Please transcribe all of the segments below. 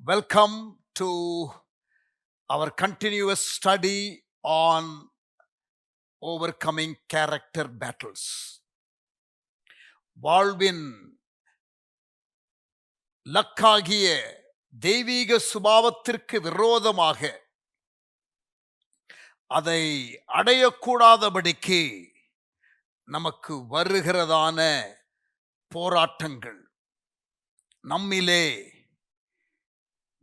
Welcome to our continuous study on overcoming character battles. வாழ்வின் லக்காகிய தெய்வீக சுபாவத்திற்கு விரோதமாக அதை அடையக்கூடாதபடிக்கு நமக்கு வருகிறதான போராட்டங்கள் நம்மிலே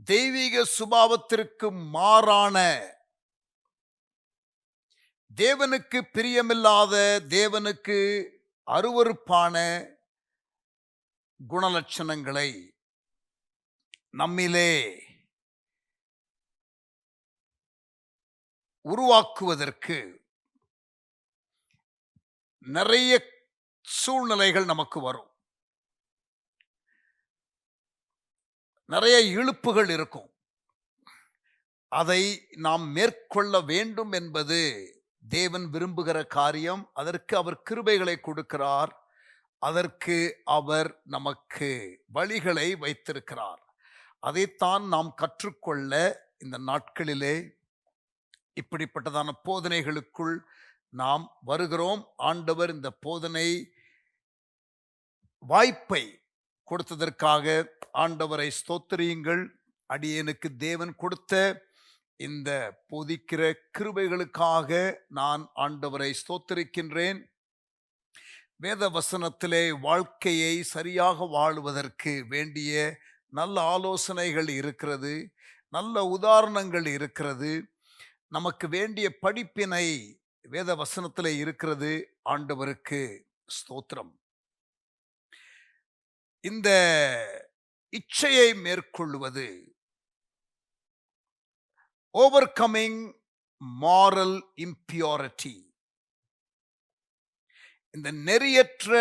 தெய்வீக சுபாவத்திற்கு மாறான தேவனுக்கு பிரியமில்லாத தேவனுக்கு அருவருப்பான குணலட்சணங்களை நம்மிலே உருவாக்குவதற்கு நிறைய சூழ்நிலைகள் நமக்கு வரும். நிறைய இழுப்புகள் இருக்கும். அதை நாம் மேற்கொள்ள வேண்டும் என்பது தேவன் விரும்புகிற காரியம். அதற்கு அவர் கிருபைகளை கொடுக்கிறார். அதற்கு அவர் நமக்கு வழிகளை வைத்திருக்கிறார். அதைத்தான் நாம் கற்றுக்கொள்ள இந்த நாட்களிலே இப்படிப்பட்டதான போதனைகளுக்குள் நாம் வருகிறோம். ஆண்டவர் இந்த போதனை வாய்ப்பை கொடுத்ததற்காக ஆண்டவரை ஸ்தோத்திரியுங்கள். அடியேனுக்கு தேவன் கொடுத்த இந்த போதிக்கிற கிருபைகளுக்காக நான் ஆண்டவரை ஸ்தோத்திரிக்கின்றேன். வேத வசனத்திலே வாழ்க்கையை சரியாக வாழுவதற்கு வேண்டிய நல்ல ஆலோசனைகள் இருக்கிறது, நல்ல உதாரணங்கள் இருக்கிறது, நமக்கு வேண்டிய படிப்பினை வேத வசனத்திலே இருக்கிறது. ஆண்டவருக்கு ஸ்தோத்திரம். இந்த இச்சையை மேற்கொள்வது, ஓவர்கமிங் மாரல் இம்பியூரிட்டி, இந்த நெறியற்ற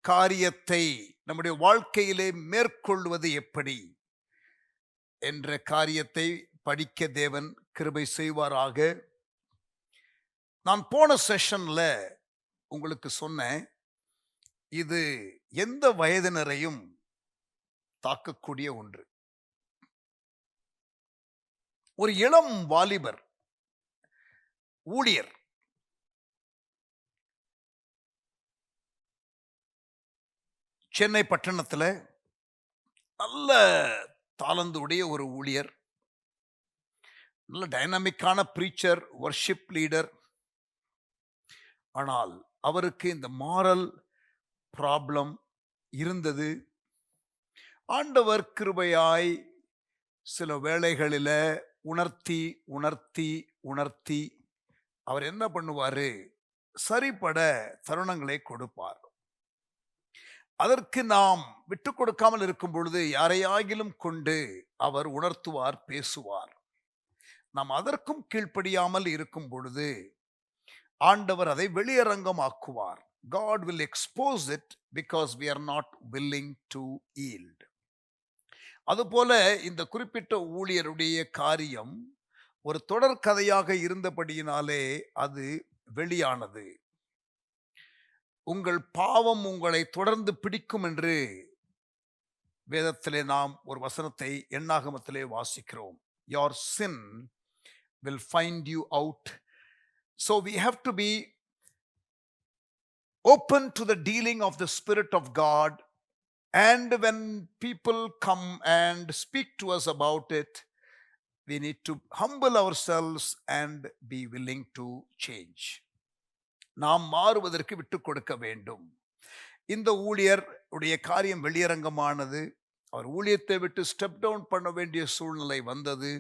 காரியத்தை நம்முடைய வாழ்க்கையிலே மேற்கொள்வது எப்படி என்ற காரியத்தை படிக்க தேவன் கிருபை செய்வாராக. நான் போன செஷன்ல உங்களுக்கு சொன்னேன், இது எந்த வயதினரையும் தாக்கக்கூடிய ஒன்று. ஒரு இளம் வாலிபர் ஊழியர் சென்னை பட்டணத்தில் நல்ல தாளந்துடைய ஒரு ஊழியர், நல்ல டைனாமிக்கான ப்ரீச்சர், வர்ஷிப் லீடர். ஆனால் அவருக்கு இந்த மாரல் ப்ராப்ளம் இருந்தது. ஆண்டவர் கிருபையாய் சில வேளைகளில் உணர்த்தி உணர்த்தி உணர்த்தி அவர் என்ன பண்ணுவார், சரிபட தருணங்களை கொடுப்பார். அதற்கு நாம் விட்டு கொடுக்காமல் இருக்கும் பொழுது யாரையாகிலும் கொண்டு அவர் உணர்த்துவார், பேசுவார். நாம் அதற்கும் கீழ்ப்படியாமல் இருக்கும் பொழுது ஆண்டவர் அதை வெளியரங்கமாக்குவார். God will expose it because we are not willing to yield. அதுபோல இந்த குறிப்பிட்ட ஊழியருடைய காரியம் ஒரு தொடர் கதையாக இருந்தபடியினாலே அது வெளியானது. உங்கள் பாவம் உங்களை தொடர்ந்து பிடிக்கும் என்று வேதத்திலே நாம் ஒரு வசனத்தை எண்ணாகமத்திலே வாசிக்கிறோம். Your sin will find you out. So we have to be open to the dealing of the Spirit of God. And when people come and speak to us about it, we need to humble ourselves and be willing to change. நாம் மாறுவதற்கு விட்டு கொடுக்க வேண்டும். இந்த ஊழியர் உடைய காரியம் வெளியரங்கமானது. அவர் ஊழியத்தை விட்டு ஸ்டெப் டவுன் பண்ண வேண்டிய சூழ்நிலை வந்தது.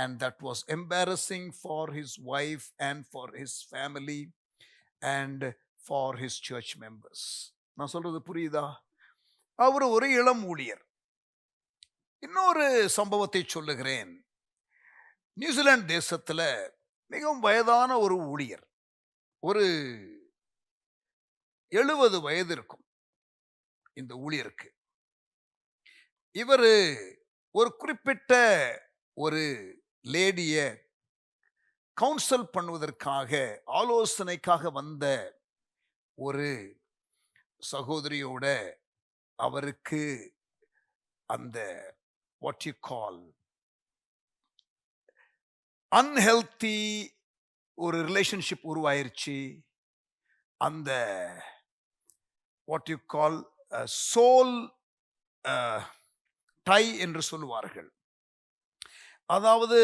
And that was embarrassing for his wife and for his family and for his church members. நான் சொல்றது புரியுதா? அவர் ஒரு இளம் ஊழியர். இன்னொரு சம்பவத்தை சொல்லுகிறேன். நியூசிலாந்து தேசத்தில் மிகவும் வயதான ஒரு ஊழியர், ஒரு 70 வயது இருக்கும் இந்த ஊழியருக்கு. இவர் ஒரு குறிப்பிட்ட ஒரு லேடிய கவுன்சில் பண்ணுவதற்காக, ஆலோசனைக்காக வந்த ஒரு சகோதரியோட அவருக்கு அந்த what you call unhealthy ஒரு ரிலேஷன்ஷிப் உருவாயிருச்சு. அந்த what you call soul tie என்று சொல்லுவார்கள். அதாவது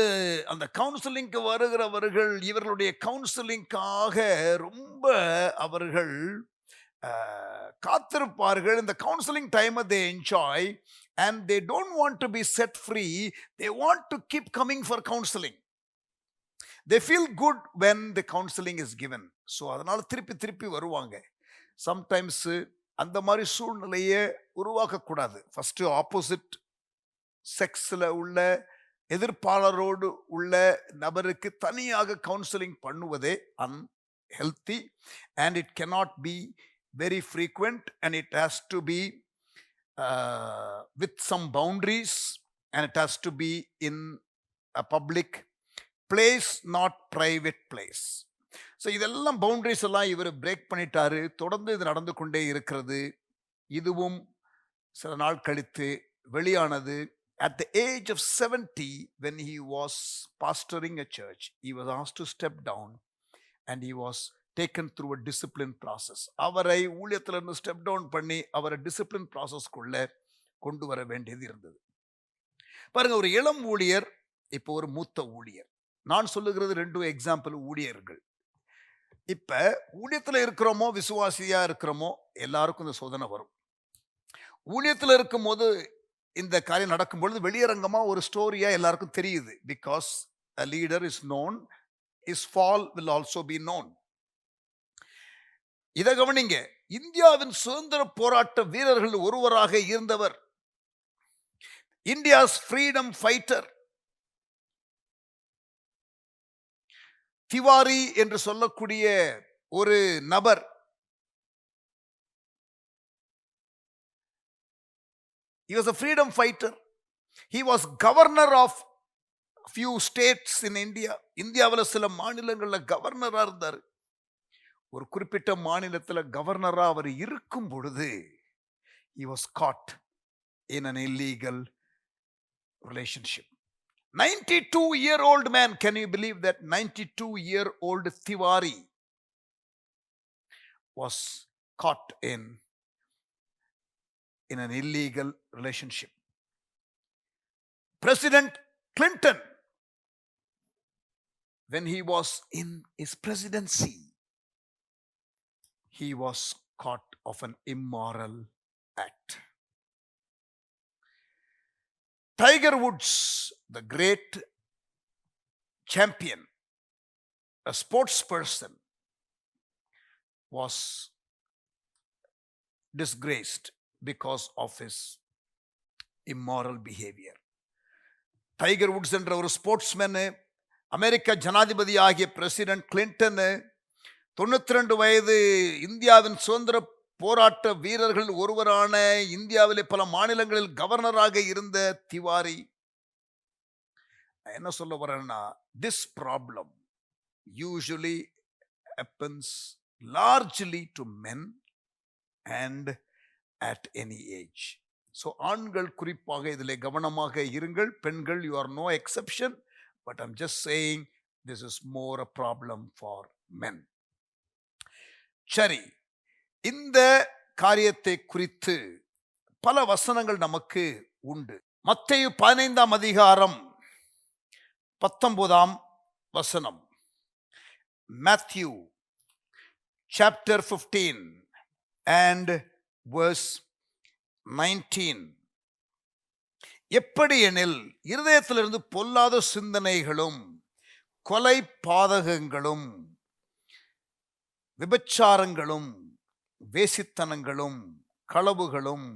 அந்த கவுன்சிலிங்க்கு வருகிறவர்கள் இவர்களுடைய கவுன்சிலிங்காக ரொம்ப அவர்கள் காத்திருப்பார்கள். இந்த கவுன்சிலிங் டைமை they enjoy and they don't want to be set free. They want to keep coming for counselling. They feel good when the counselling is given. So அதனால திருப்பி திருப்பி வருவாங்க. சம்டைம்ஸ் அந்த மாதிரி சூழ்நிலையை உருவாக்கக்கூடாது. ஃபர்ஸ்ட் ஆப்போசிட் செக்ஸில் உள்ள எதிர்ப்பாளரோடு உள்ள நபருக்கு தனியாக கவுன்சிலிங் பண்ணுவதே unhealthy and it cannot be very frequent and it has to be with some boundaries and it has to be in a public place, not private place. So இதெல்லாம் boundaries எல்லாம் இவர் break பண்ணிட்டாரு. தொடர்ந்து இது நடந்து கொண்டே இருக்கிறது. இதுவும் சில நாள் கழித்து வெளியானது. At the age of 70, when he was pastoring a church, he was asked to step down and he was taken through a discipline process. அவரை ஊழியத்திலிருந்து ஸ்டெப் டவுன் பண்ணி அவரை டிசிப்ளின் ப்ராசஸ்க்குள்ள கொண்டு வர வேண்டியது இருந்தது. பாருங்க, ஒரு இளம் ஊழியர், இப்போ ஒரு மூத்த ஊழியர். நான் சொல்லுகிறது 2 எக்ஸாம்பிள் ஊழியர்கள். இப்ப ஊழியத்தில் இருக்கிறோமோ விசுவாசியா இருக்கிறோமோ எல்லாருக்கும் இந்த சோதனை வரும். ஊழியத்தில் இருக்கும் போது இந்த காரியம் நடக்கும் பொழுது வெளியரங்கமா ஒரு ஸ்டோரியா எல்லாருக்கும் தெரியுது. Because a leader is known, his fall will also be known. இதை கவனிங்க. இந்தியாவின் சுதந்திர போராட்ட வீரர்கள் ஒருவராக இருந்தவர், இந்தியாஸ் ஃப்ரீடம் ஃபைட்டர் திவாரி என்று சொல்லக்கூடிய ஒரு நபர். He was a freedom fighter. He was governor of few states in India. இந்தியாவில் சில மாநிலங்களில் கவர்னரா இருந்தார். ஒரு குறிப்பிட்ட மாநிலத்தில் கவர்னரா அவர் இருக்கும் பொழுது he was caught in an illegal relationship. 92-year-old man, can you believe that? 92-year-old Tiwari was caught in an illegal relationship. President Clinton, when he was in his presidency, he was caught of an immoral act. Tiger Woods, the great champion, a sports person, was disgraced because of his immoral behavior. Tiger Woods என்ற ஒரு sportsman, அமெரிக்க ஜனாதிபதி ஆகிய president Clinton, 92 வயது இந்தியாவின் சுதந்திர போராட்ட வீரர்கள் ஒருவரான, இந்தியாவிலே பல மாநிலங்களில் கவர்னராக இருந்த திவாரி. என்ன சொல்ல வரேன்னா, this problem usually happens largely to men and at any age. So ஆண்கள் குறிப்பாக இதிலே கவனமாக இருங்கள். பெண்கள், you are no exception, but I'm just saying this is more a problem for men. சரி, இந்த காரியத்தை குறித்து பல வசனங்கள் நமக்கு உண்டு. மத்தேயு 15ஆம் அதிகாரம் 19ஆம் வசனம். Matthew chapter 15 and verse 19. எப்படி எனில் இருதயத்திலிருந்து பொல்லாத சிந்தனைகளும் கொலை பாதகங்களும் விபச்சாரங்களும் வேசித்தனங்களும் களவுகளும்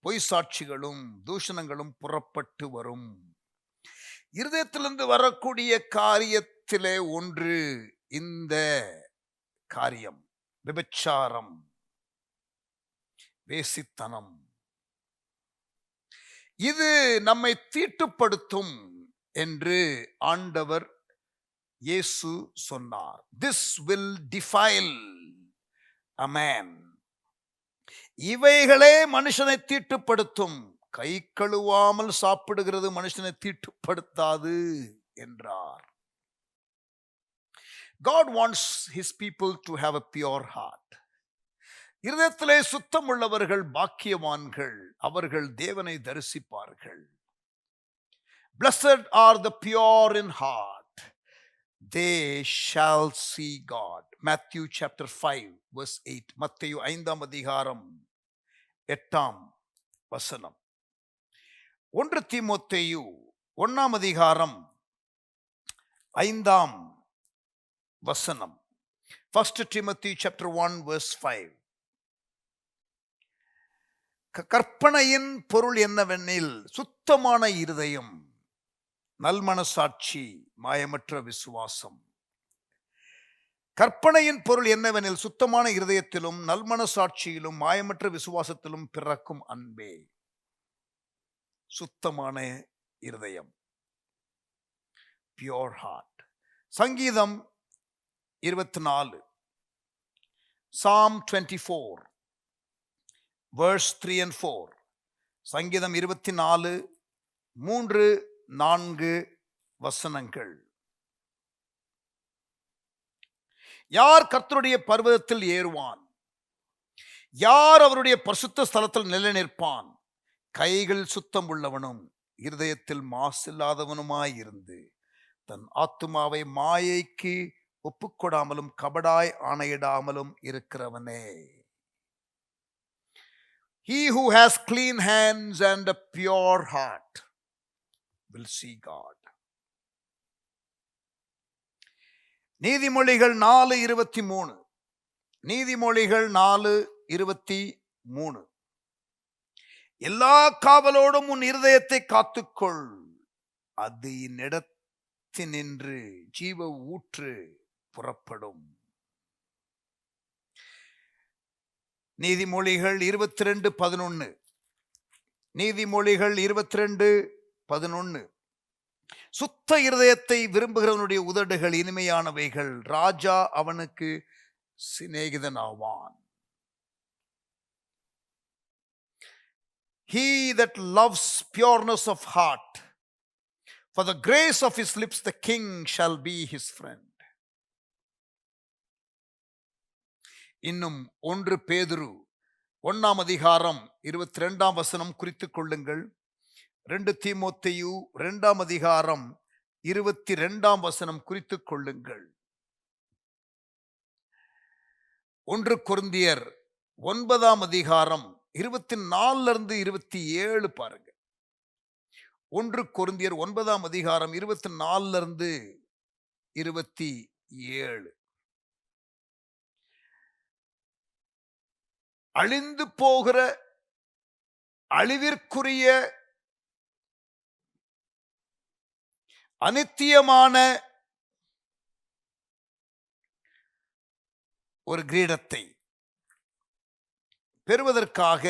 பொய் சாட்சிகளும் தூஷணங்களும் புறப்பட்டு வரும். இருதயத்திலிருந்து வரக்கூடிய காரியத்திலே ஒன்று இந்த காரியம், விபச்சாரம், வேசித்தனம். இது நம்மை தீட்டுப்படுத்தும் என்று ஆண்டவர் இயேசு சொன்னார். This will defile a man. இவைகளே மனுஷனை தீட்டுப்படுத்தும். கை கழுவாமல் சாப்பிடுகிறது மனுஷனை தீட்டுப்படுத்தாது என்றார். God wants his people to have a pure heart. இருதயத்திலே சுத்தம் உள்ளவர்கள் பாக்கியவான்கள், அவர்கள் தேவனை தரிசிப்பார்கள். Blessed are the pure in heart, they shall see God. Matthew chapter 5 verse 8. மத்தேயு 5ஆம் அதிகாரம் 8ஆம் வசனம். 1 தீமோத்தேயு 1ஆம் அதிகாரம் 5ஆம் வசனம். 1 Timothy chapter 1 verse 5. கற்பனையின் பொருள் என்னவெனில் சுத்தமான இருதயம், நல்மனசாட்சி, மாயமற்ற விசுவாசம். கற்பனையின் பொருள் என்னவெனில் சுத்தமான இருதயத்திலும் நல்மனசாட்சியிலும் மாயமற்ற விசுவாசத்திலும் பிறக்கும் அன்பே. சுத்தமான இருதயம், பியோர் ஹார்ட். சங்கீதம் 24, Psalm 24 verse 3 and 4. சங்கீதம் 24 3 4 வசனங்கள். யார் கர்த்தருடைய பர்வதத்தில் ஏறுவான்? யார் அவருடைய பரிசுத்த ஸ்தலத்தில் நிலை நிற்பான்? கைகள் சுத்தம் உள்ளவனும் இருதயத்தில் மாசில்லாதவனுமாயிருந்து தன் ஆத்துமாவை மாயைக்கு ஒப்புக்கொடாமலும் கபடாய் ஆணையிடாமலும் இருக்கிறவனே. He who has clean hands and a pure heart will see God. நீதிமொழிகள் 4:23. நீதிமொழிகள் 4:23. எல்லா காவலோடும் உன் இருதயத்தை காத்துக்கொள், அது நின்று ஜீவ ஊற்று புறப்படும். நீதிமொழிகள் 22:11. நீதிமொழிகள் 22:11. சுத்த இருதயத்தை விரும்புகிறவனுடைய உதடுகள் இனிமையானவைகள், ராஜா அவனுக்கு சிநேகிதனாவான். He that loves pureness of heart, for the grace of his lips the king shall be his friend. இன்னும் 1 பேதுரு 1ஆம் அதிகாரம் 22ஆம் வசனம் குறித்துக் கொள்ளுங்கள். 2 தீமோத்தேயு 2ஆம் அதிகாரம் 22ஆம் வசனம் குறித்துக் கொள்ளுங்கள். 1 கொரிந்தியர் 9ஆம் அதிகாரம் 24 27 பாருங்க. 1 கொரிந்தியர் 9ஆம் அதிகாரம் 24 27. அழிந்து போகிற அழிவிற்குரிய அநித்தியமான ஒரு கிரீடத்தை பெறுவதற்காக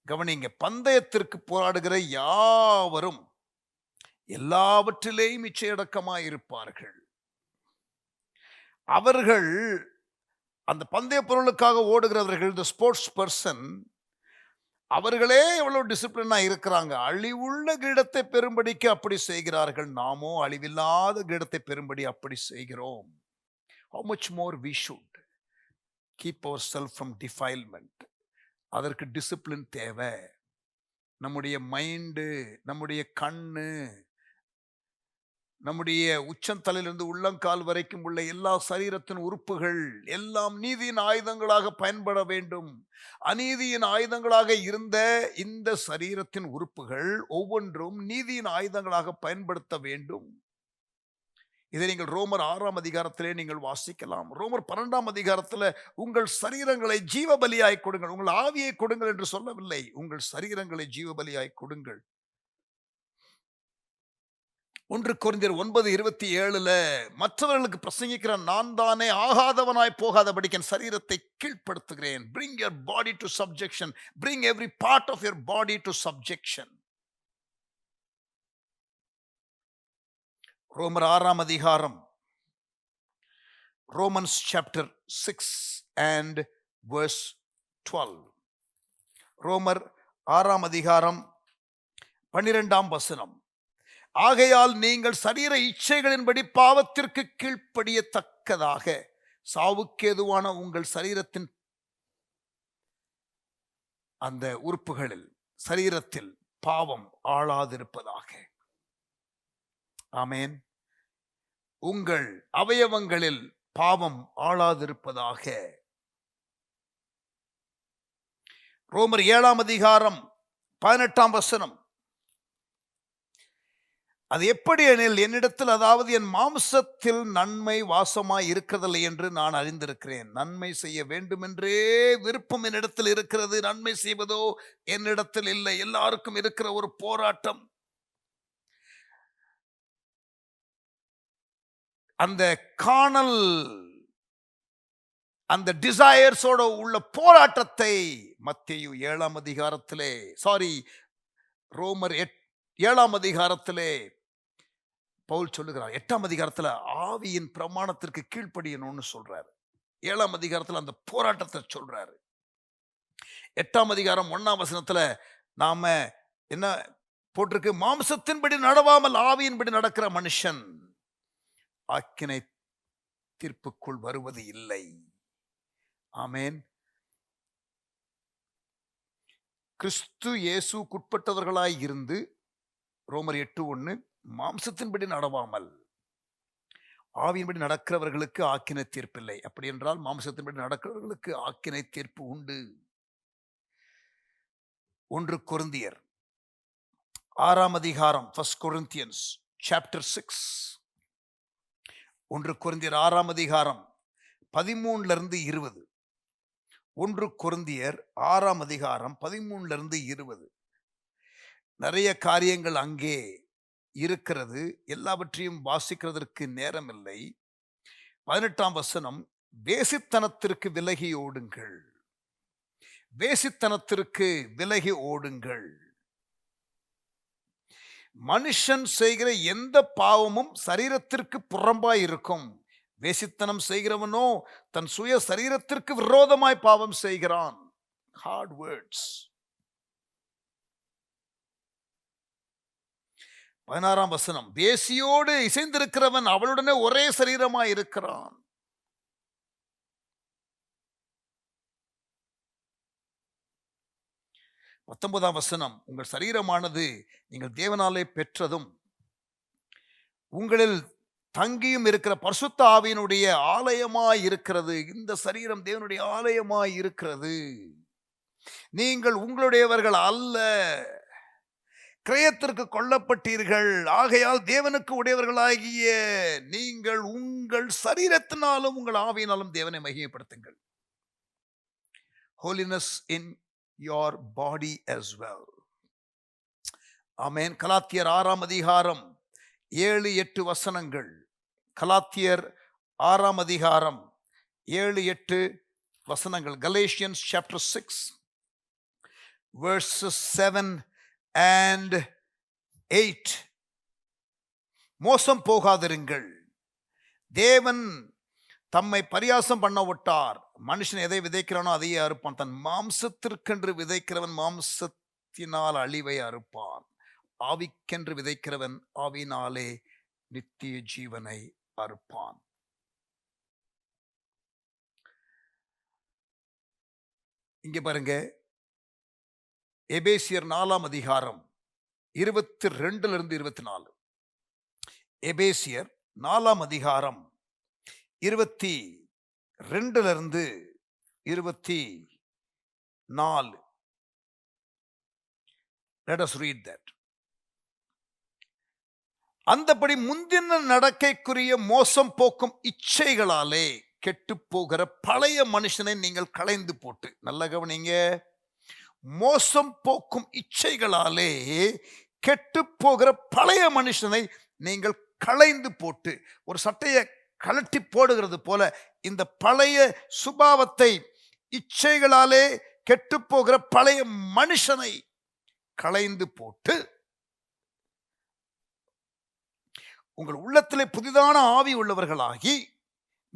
கவனிங்க, பந்தயத்திற்கு போராடுகிற யாவரும் எல்லாவற்றிலேயும் இச்சையடக்கமாயிருப்பார்கள். அவர்கள் அந்த பந்தய பொருளுக்காக ஓடுகிறவர்கள், இந்த ஸ்போர்ட்ஸ் பர்சன், அவர்களே எவ்வளவு டிசிப்ளினா இருக்கிறாங்க. அழிவுள்ள கிரீடத்தை பெறும்படிக்கு அப்படி செய்கிறார்கள். நாமோ அழிவில்லாத கிரீடத்தை பெறும்படி அப்படி செய்கிறோம். How much more we should keep ourselves from defilement. அதற்கு டிசிப்ளின் தேவை. நம்முடைய மைண்டு, நம்முடைய கண்ணு, நம்முடைய உச்சந்தலையிலிருந்து உள்ளங்கால் வரைக்கும் உள்ள எல்லா சரீரத்தின் உறுப்புகள் எல்லாம் நீதியின் ஆயுதங்களாக பயன்பட வேண்டும். அநீதியின் ஆயுதங்களாக இருந்த இந்த சரீரத்தின் உறுப்புகள் ஒவ்வொன்றும் நீதியின் ஆயுதங்களாக பயன்படுத்த வேண்டும். இதை நீங்கள் ரோமர் 6ஆம் அதிகாரத்திலே நீங்கள் வாசிக்கலாம். ரோமர் 12ஆம் அதிகாரத்தில் உங்கள் சரீரங்களை ஜீவ பலியாய் கொடுங்கள், உங்கள் ஆவியை கொடுங்கள் என்று சொல்லவில்லை. உங்கள் சரீரங்களை ஜீவ பலியாய் கொடுங்கள். 1 கொரிந்தியர் 9:27 மற்றவர்களுக்கு பிரசங்கிக்கிற நான் தானே ஆகாதவனாய் போகாதபடிக்கு என் சரீரத்தை கீழ்ப்படுத்துகிறேன். Bring your body to subjection. Bring every part of your body to subjection. ரோமர் 6ஆம் அதிகாரம், Romans chapter 6 and verse 12. ரோமர் 6ஆம் அதிகாரம் 12ஆம் வசனம். ஆகையால் நீங்கள் சரீர இச்சைகளின்படி பாவத்திற்கு கீழ்ப்படியத்தக்கதாக சாவுக்கேதுவான உங்கள் சரீரத்தின் அந்த உறுப்புகளில் சரீரத்தில் பாவம் ஆளாதிருப்பதாக. ஆமேன். உங்கள் அவயவங்களில் பாவம் ஆளாதிருப்பதாக. ரோமர் 7ஆம் அதிகாரம் 18ஆம் வசனம். அது எப்படி எனில், என்னிடத்தில், அதாவது என் மாம்சத்தில் நன்மை வாசமாய் இருக்கிறதில்லை என்று நான் அறிந்திருக்கிறேன். நன்மை செய்ய வேண்டுமென்றே விருப்பம் என்னிடத்தில் இருக்கிறது, நன்மை செய்வதோ என்னிடத்தில் இல்லை. எல்லாருக்கும் இருக்கிற ஒரு போராட்டம். அந்த காணல், அந்த டிசையர்ஸோட உள்ள போராட்டத்தை மத்தேயு 7ஆம் அதிகாரத்திலே, ரோமர் 7ஆம் அதிகாரத்திலே பவுல் சொல்லுகிறார். 8ஆம் அதிகாரத்தில் ஆவியின் பிரமாணத்திற்கு கீழ்ப்படியணும்னு சொல்றாரு. 7ஆம் அதிகாரத்தில் அந்த போராட்டத்தை சொல்றாரு. 8ஆம் அதிகாரம் 1ஆம் வசனத்துல நாம என்ன போட்டிருக்கு? மாம்சத்தின்படி நடவாமல் ஆவியின்படி நடக்கிற மனுஷன் ஆக்கினை தீர்ப்புக்குள் வருவது இல்லை. ஆமேன். கிறிஸ்து இயேசுக்குட்பட்டவர்களாய் இருந்து, ரோமர் 8:1, மாம்சத்தின்படி நடவாமல் ஆவியின்படி நடக்கிறவர்களுக்கு ஆக்கினை தீர்ப்பில்லை. அப்படி என்றால் மாம்சத்தின்படி நடக்கிறவர்களுக்கு ஆக்கினை தீர்ப்பு உண்டு. 1 கொரிந்தியர் 6ஆம் அதிகாரம், 1 Corinthians chapter 6, 1 கொரிந்தியர் 6ஆம் அதிகாரம் 13 20. 1 கொரிந்தியர் 6ஆம் அதிகாரம் 13 20. நிறைய காரியங்கள் அங்கே இருக்கிறது. எல்லாவற்றையும் வாசிக்கிறதற்கு நேரம் இல்லை. 18ஆம் வசனம், வேசித்தனத்திற்கு விலகி ஓடுங்கள். வேசித்தனத்திற்கு விலகி ஓடுங்கள். மனுஷன் செய்கிற எந்த பாவமும் சரீரத்திற்கு புறம்பாய் இருக்கும். வேசித்தனம் செய்கிறவனோ தன் சுய சரீரத்திற்கு விரோதமாய் பாவம் செய்கிறான். Heart words. 16ஆம் வசனம், வேசியோடு இசைந்திருக்கிறவன் அவளுடனே ஒரே சரீரமாய் இருக்கிறான். 19ஆம் வசனம், உங்கள் சரீரமானது நீங்கள் தேவனாலே பெற்றதும் உங்களில் தங்கியும் இருக்கிற பரிசுத்த ஆவியினுடைய ஆலயமாய் இருக்கிறது. இந்த சரீரம் தேவனுடைய ஆலயமாய் இருக்கிறது. நீங்கள் உங்களுடையவர்கள் அல்ல, கிரயத்திற்கு கொல்லப்பட்டீர்கள். ஆகையால் தேவனுக்கு உடையவர்களாகிய நீங்கள் உங்கள் சரீரத்தினாலும் உங்கள் ஆவியினாலும் தேவனை மகிமைப்படுத்துங்கள். holiness in your body as well. ஆமென். கலாத்தியர் 6ஆம் அதிகாரம் 7-8 வசனங்கள். கலாத்தியர் 6ஆம் அதிகாரம் 7-8 வசனங்கள். Galatians chapter 6 verses 7 and 8. மோசம் போகாதிருங்கள். தேவன் தம்மை பரியாசம் பண்ண விட்டார். மனுஷன் எதை விதைக்கிறானோ அதையே அறுப்பான். தன் மாம்சத்திற்கென்று விதைக்கிறவன் மாம்சத்தினால் அழிவை அறுப்பான். ஆவிக்கென்று விதைக்கிறவன் ஆவினாலே நித்திய ஜீவனை அறுப்பான். இங்க பாருங்க, எபேசியர் 4ஆம் அதிகாரம் 22 24. எபேசியர் 4ஆம் அதிகாரம் 22 24. Let us read that. அந்தபடி முந்தின நடக்கைக்குரிய மோசம் போக்கும் இச்சைகளாலே கெட்டு போகிற பழைய மனுஷனை நீங்கள் களைந்து போட்டு, நல்ல கவனிங்க, மோசம் போக்கும் இச்சைகளாலே கெட்டு போகிற பழைய மனுஷனை நீங்கள் களைந்து போட்டு, ஒரு சட்டையை கழட்டி போடுகிறது போல இந்த பழைய சுபாவத்தை, இச்சைகளாலே கெட்டு போகிற பழைய மனுஷனை களைந்து போட்டு உங்கள் உள்ளத்திலே புதிதான ஆவி உள்ளவர்களாகி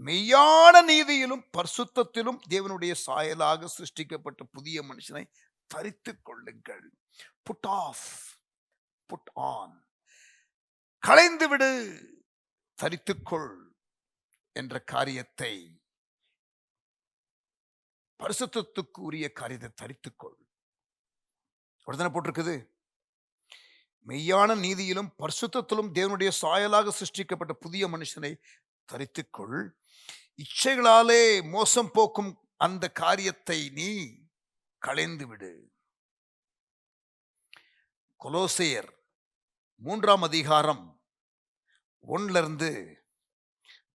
மெய்யான நீதியிலும் பரிசுத்தத்திலும் தேவனுடைய சாயலாக சிருஷ்டிக்கப்பட்ட புதிய மனுஷனை தரித்துக் கொள்ளுங்கள். புட் ஆஃப், புட் ஆன், களைந்து விடு, தரித்துக்கொள் என்ற காரியத்தை, பரிசுத்தத்துக்கு உரிய காரியத்தை தரித்துக்கொள். உடனே போட்டிருக்குது, மெய்யான நீதியிலும் பரிசுத்தத்திலும் தேவனுடைய சாயலாக சிருஷ்டிக்கப்பட்ட புதிய மனுஷனை தரித்துக்கொள். இச்சைகளாலே மோசம் போக்கும் அந்த காரியத்தை நீ களைந்து விடு. கொலோசையர் 3ஆம் அதிகாரம் 1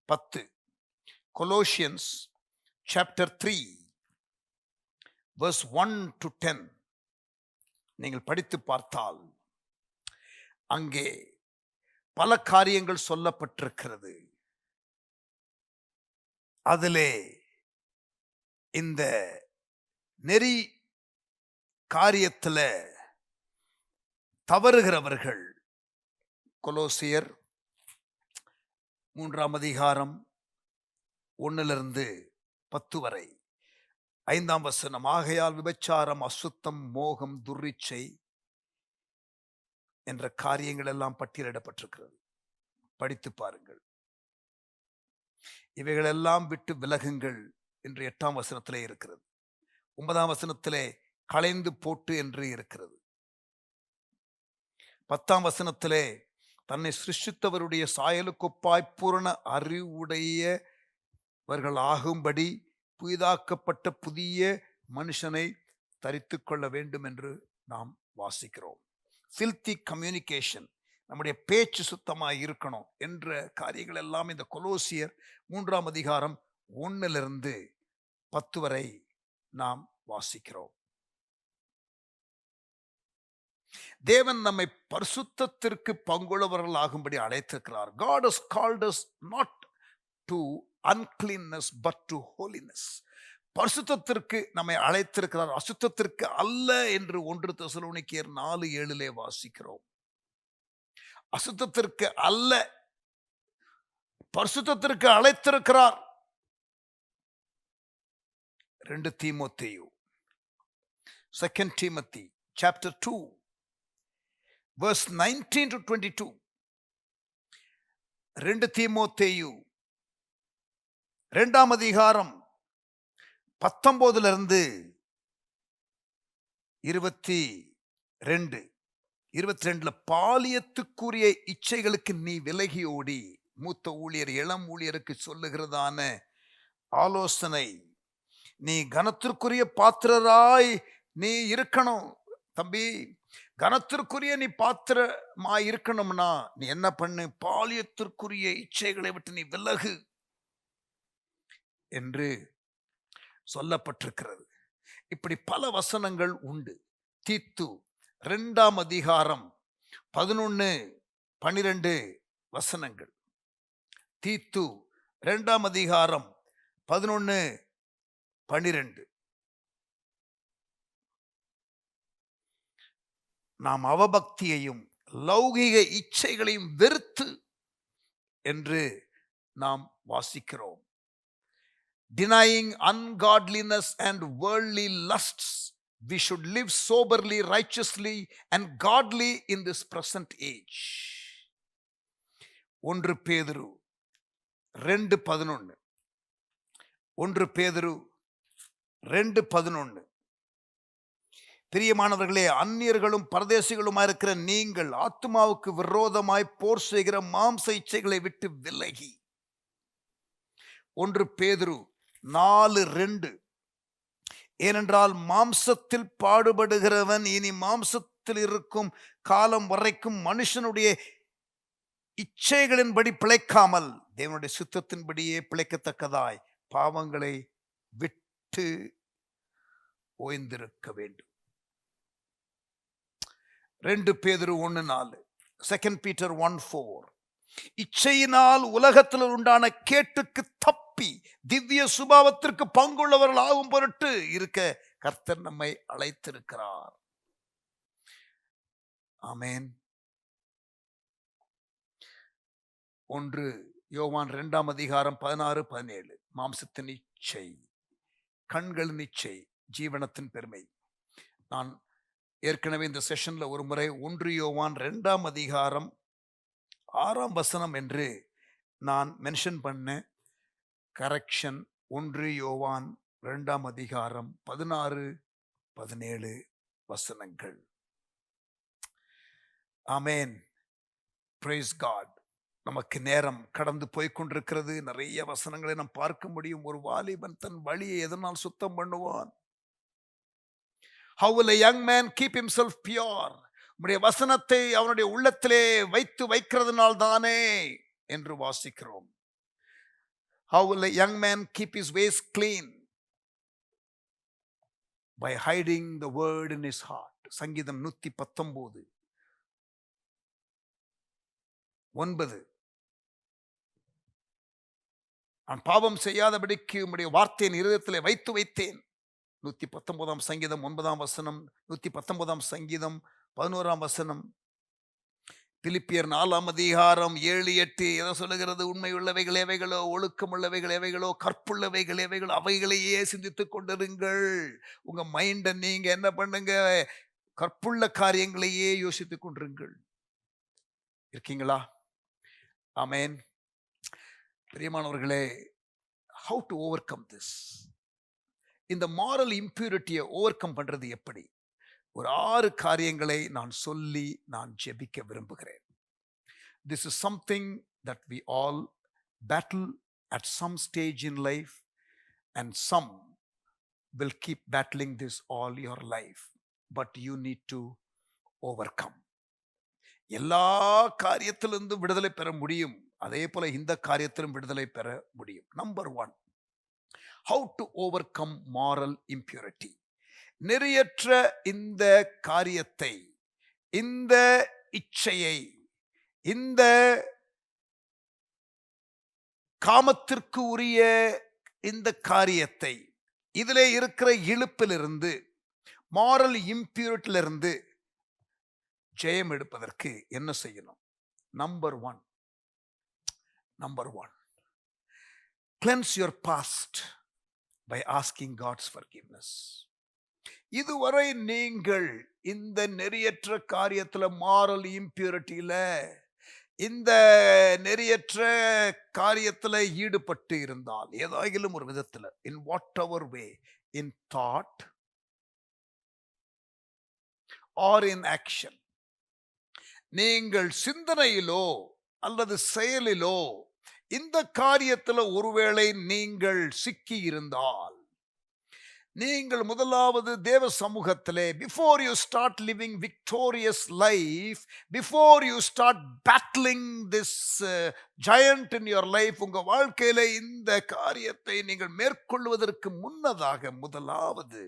10. Colossians chapter 3 verse 1 to 10 நீங்கள் படித்து பார்த்தால் அங்கே பல காரியங்கள் சொல்லப்பட்டிருக்கிறது. அதிலே இந்த நெறி காரியத்தில் தவறுகிறவர்கள், கொலோசியர் 3ஆம் அதிகாரம் 1 10 வரை 5ஆம் வசனம், ஆகையால் விபச்சாரம், அசுத்தம், மோகம், துர்ரிச்சை என்ற காரியங்கள் எல்லாம் பட்டியலிடப்பட்டிருக்கிறது. படித்து பாருங்கள். இவைகளெல்லாம் விட்டு விலகுங்கள் என்று 8ஆம் வசனத்திலே இருக்கிறது. 9ஆம் வசனத்திலே களைந்து போட்டு என்று இருக்கிறது. 10ஆம் வசனத்திலே தன்னை சிருஷ்டித்தவருடைய சாயலுக்கொப்பாய் பூரண அறிவுடையவர்கள் ஆகும்படி புதிதாக்கப்பட்ட புதிய மனுஷனை தரித்து கொள்ள வேண்டும் என்று நாம் வாசிக்கிறோம். ஃபில்தி கம்யூனிகேஷன், நம்முடைய பேச்சு சுத்தமாக இருக்கணும் என்ற காரியங்கள் எல்லாம் இந்த கொலோசியர் 3ஆம் அதிகாரம் 1 10 வரை நாம் வாசிக்கிறோம். தேவன் நம்மை பரிசுத்தத்திற்கு பங்குள்ளவர்கள் ஆகும்படி அழைத்திருக்கிறார். God has called us not to uncleanness but to holiness. பரிசுத்தத்திற்கு நம்மை அழைத்திருக்கிறார், அசுத்தத்திற்கு அல்ல என்று 1 தெசலோனிக்கேயர் 4:7 வாசிக்கிறோம். அசுத்தத்திற்கு அல்ல, பரிசுத்தத்திற்கு அழைத்திருக்கிறார். 2 தீமோத்தேயு 2 Timothy chapter 2 verse 19 to 22. 2 தீமோத்தேயு 2ஆம் அதிகாரம் 19 22 பாலியத்துக்குரிய இச்சைகளுக்கு நீ விலகி ஓடி, மூத்த ஊழியர் இளம் ஊழியருக்கு சொல்லுகிறதான ஆலோசனை, நீ கனத்திற்குரிய பாத்திரராய் நீ இருக்கணும். தம்பி, கனத்திற்குரிய நீ பாத்திரமாய் இருக்கணும்னா நீ என்ன பண்ணு? பாலியத்திற்குரிய இச்சைகளை விட்டு நீ விலகு என்று சொல்லப்பட்டிருக்கிறது. இப்படி பல வசனங்கள் உண்டு. தீத்து 2ஆம் அதிகாரம் 11 12 வசனங்கள். தீத்து 2ஆம் அதிகாரம் 11 12. நாம் அவபக்தியையும் லௌகிக இச்சைகளையும் வெறுத்து என்று நாம் வாசிக்கிறோம். Denying ungodliness and worldly lusts, we should live soberly, righteously and godly in this present age. 1 பேதுரு 2:11. 1 பேதுரு 2:11. பிரியமானவர்களே, அந்நியர்களும் பரதேசிகளுமாய் இருக்கிற நீங்கள் ஆத்துமாவுக்கு விரோதமாய் போர் செய்கிற மாம்ச இச்சைகளை விட்டு விலகி. 1 பேதுரு 4:2. ஏனென்றால் மாம்சத்தில் பாடுபடுகிறவன் இனி மாம்சத்தில் இருக்கும் காலம் வரைக்கும் மனுஷனுடைய இச்சைகளின்படி பிழைக்காமல் தேவனுடைய சித்தத்தின்படியே பிழைக்கத்தக்கதாய் பாவங்களை விட்டு ஓய்ந்திருக்க வேண்டும். 2 பேதுரு 1:4. 2 Peter 1:4. இச்சையினால் உலகத்தில் உண்டான கேட்டுக்கு தப்பி திவ்ய சுபாவத்திற்கு பங்குள்ளவர்கள் ஆகும் பொருட்டு இருக்க கர்த்தர் நம்மை அழைத்திருக்கிறார். ஆமென். 1 யோவான் 2ஆம் அதிகாரம் 16 17. மாம்சத்தின் இச்சை, கண்களின் இச்சை, ஜீவனத்தின் பெருமை. நான் ஏற்கனவே இந்த செஷன்ல ஒரு முறை 1 யோவான் 2ஆம் அதிகாரம் 6ஆம் வசனம் என்று நான் மென்ஷன் பண்ணேன். கரெக்ஷன் 1 யோவான் 2ஆம் அதிகாரம் 16, 17 வசனங்கள். ஆமேன். Praise God. நமக்கு நேரம் கடந்து போய்கொண்டிருக்கிறது. நிறைய வசனங்களை நாம் பார்க்க முடியும். ஒரு வாலிபன் தன் வழியை எதனால் சுத்தம் பண்ணுவான்? How will a young man keep himself pure? உம்முடைய வசனத்தை அவனுடைய உள்ளத்திலே வைக்கிறதுனால் தானே என்று வாசிக்கிறோம். How will a young man keep his ways clean? By hiding the word in his heart. சங்கீதம் 119 9. நான் பாவம் செய்யாதபடிக்கு உம்முடைய வார்த்தையின் இருதயத்திலே வைத்தேன். 119ஆம் சங்கீதம் 9ஆம் வசனம், 119ஆம் சங்கீதம் 11ஆம் வசனம். பிலிப்பியர் 4ஆம் அதிகாரம் 7, 8 எதை சொல்லுகிறது? உண்மை உள்ளவைகள் எவைகளோ, ஒழுக்கம் உள்ளவைகள் எவைகளோ, கற்புள்ளவைகள் எவைகளோ அவைகளையே சிந்தித்துக் கொண்டிருங்கள். உங்க மைண்டை நீங்க என்ன பண்ணுங்க? கற்புள்ள காரியங்களையே யோசித்துக் கொண்டிருங்கள். இருக்கீங்களா? ஆமேன். பிரியமானவர்களே, how to overcome this? இந்த moral impurity ஓவர்கம் பண்றது எப்படி? ஒரு 6 காரியங்களை நான் சொல்லி நான் ஜெபிக்க விரும்புகிறேன். This is something that we all battle at some stage in life, and some will keep battling this all your life, but you need to overcome. எல்லா காரியத்திலிருந்து விடுதலை பெற முடியும். அதே போல இந்த காரியத்திலும் விடுதலை பெற முடியும். Number 1, how to overcome moral impurity. நெறியற்ற இந்த காரியத்தை, இந்த இச்சையை, இந்த காமத்திற்கு உரிய இந்த காரியத்தை, இதிலே இருக்கிற இழுப்பிலிருந்து, moral impurityலிருந்து ஜெயம் எடுப்பதற்கு என்ன செய்யணும்? Number 1, cleanse your past by asking God's forgiveness. இதுவரை நீங்கள் இந்த நெறியற்ற காரியத்துல, moral impurityல, இந்த நெறியற்ற காரியத்துல ஈடுபட்டு இருந்தால், ஏதாயிலும் ஒரு விதத்துல, in whatever way, in thought or in action, நீங்கள் சிந்தனையிலோ அல்லது செயலிலோ இந்த காரியத்தில் ஒருவேளை நீங்கள் சிக்கி இருந்தால், நீங்கள் முதலாவது தேவ சமூகத்திலே, before you start living victorious life, before you start battling this giant in your life, உங்க வாழ்க்கையில இந்த காரியத்தை நீங்கள் மேற்கொள்வதற்கு முன்னதாக முதலாவது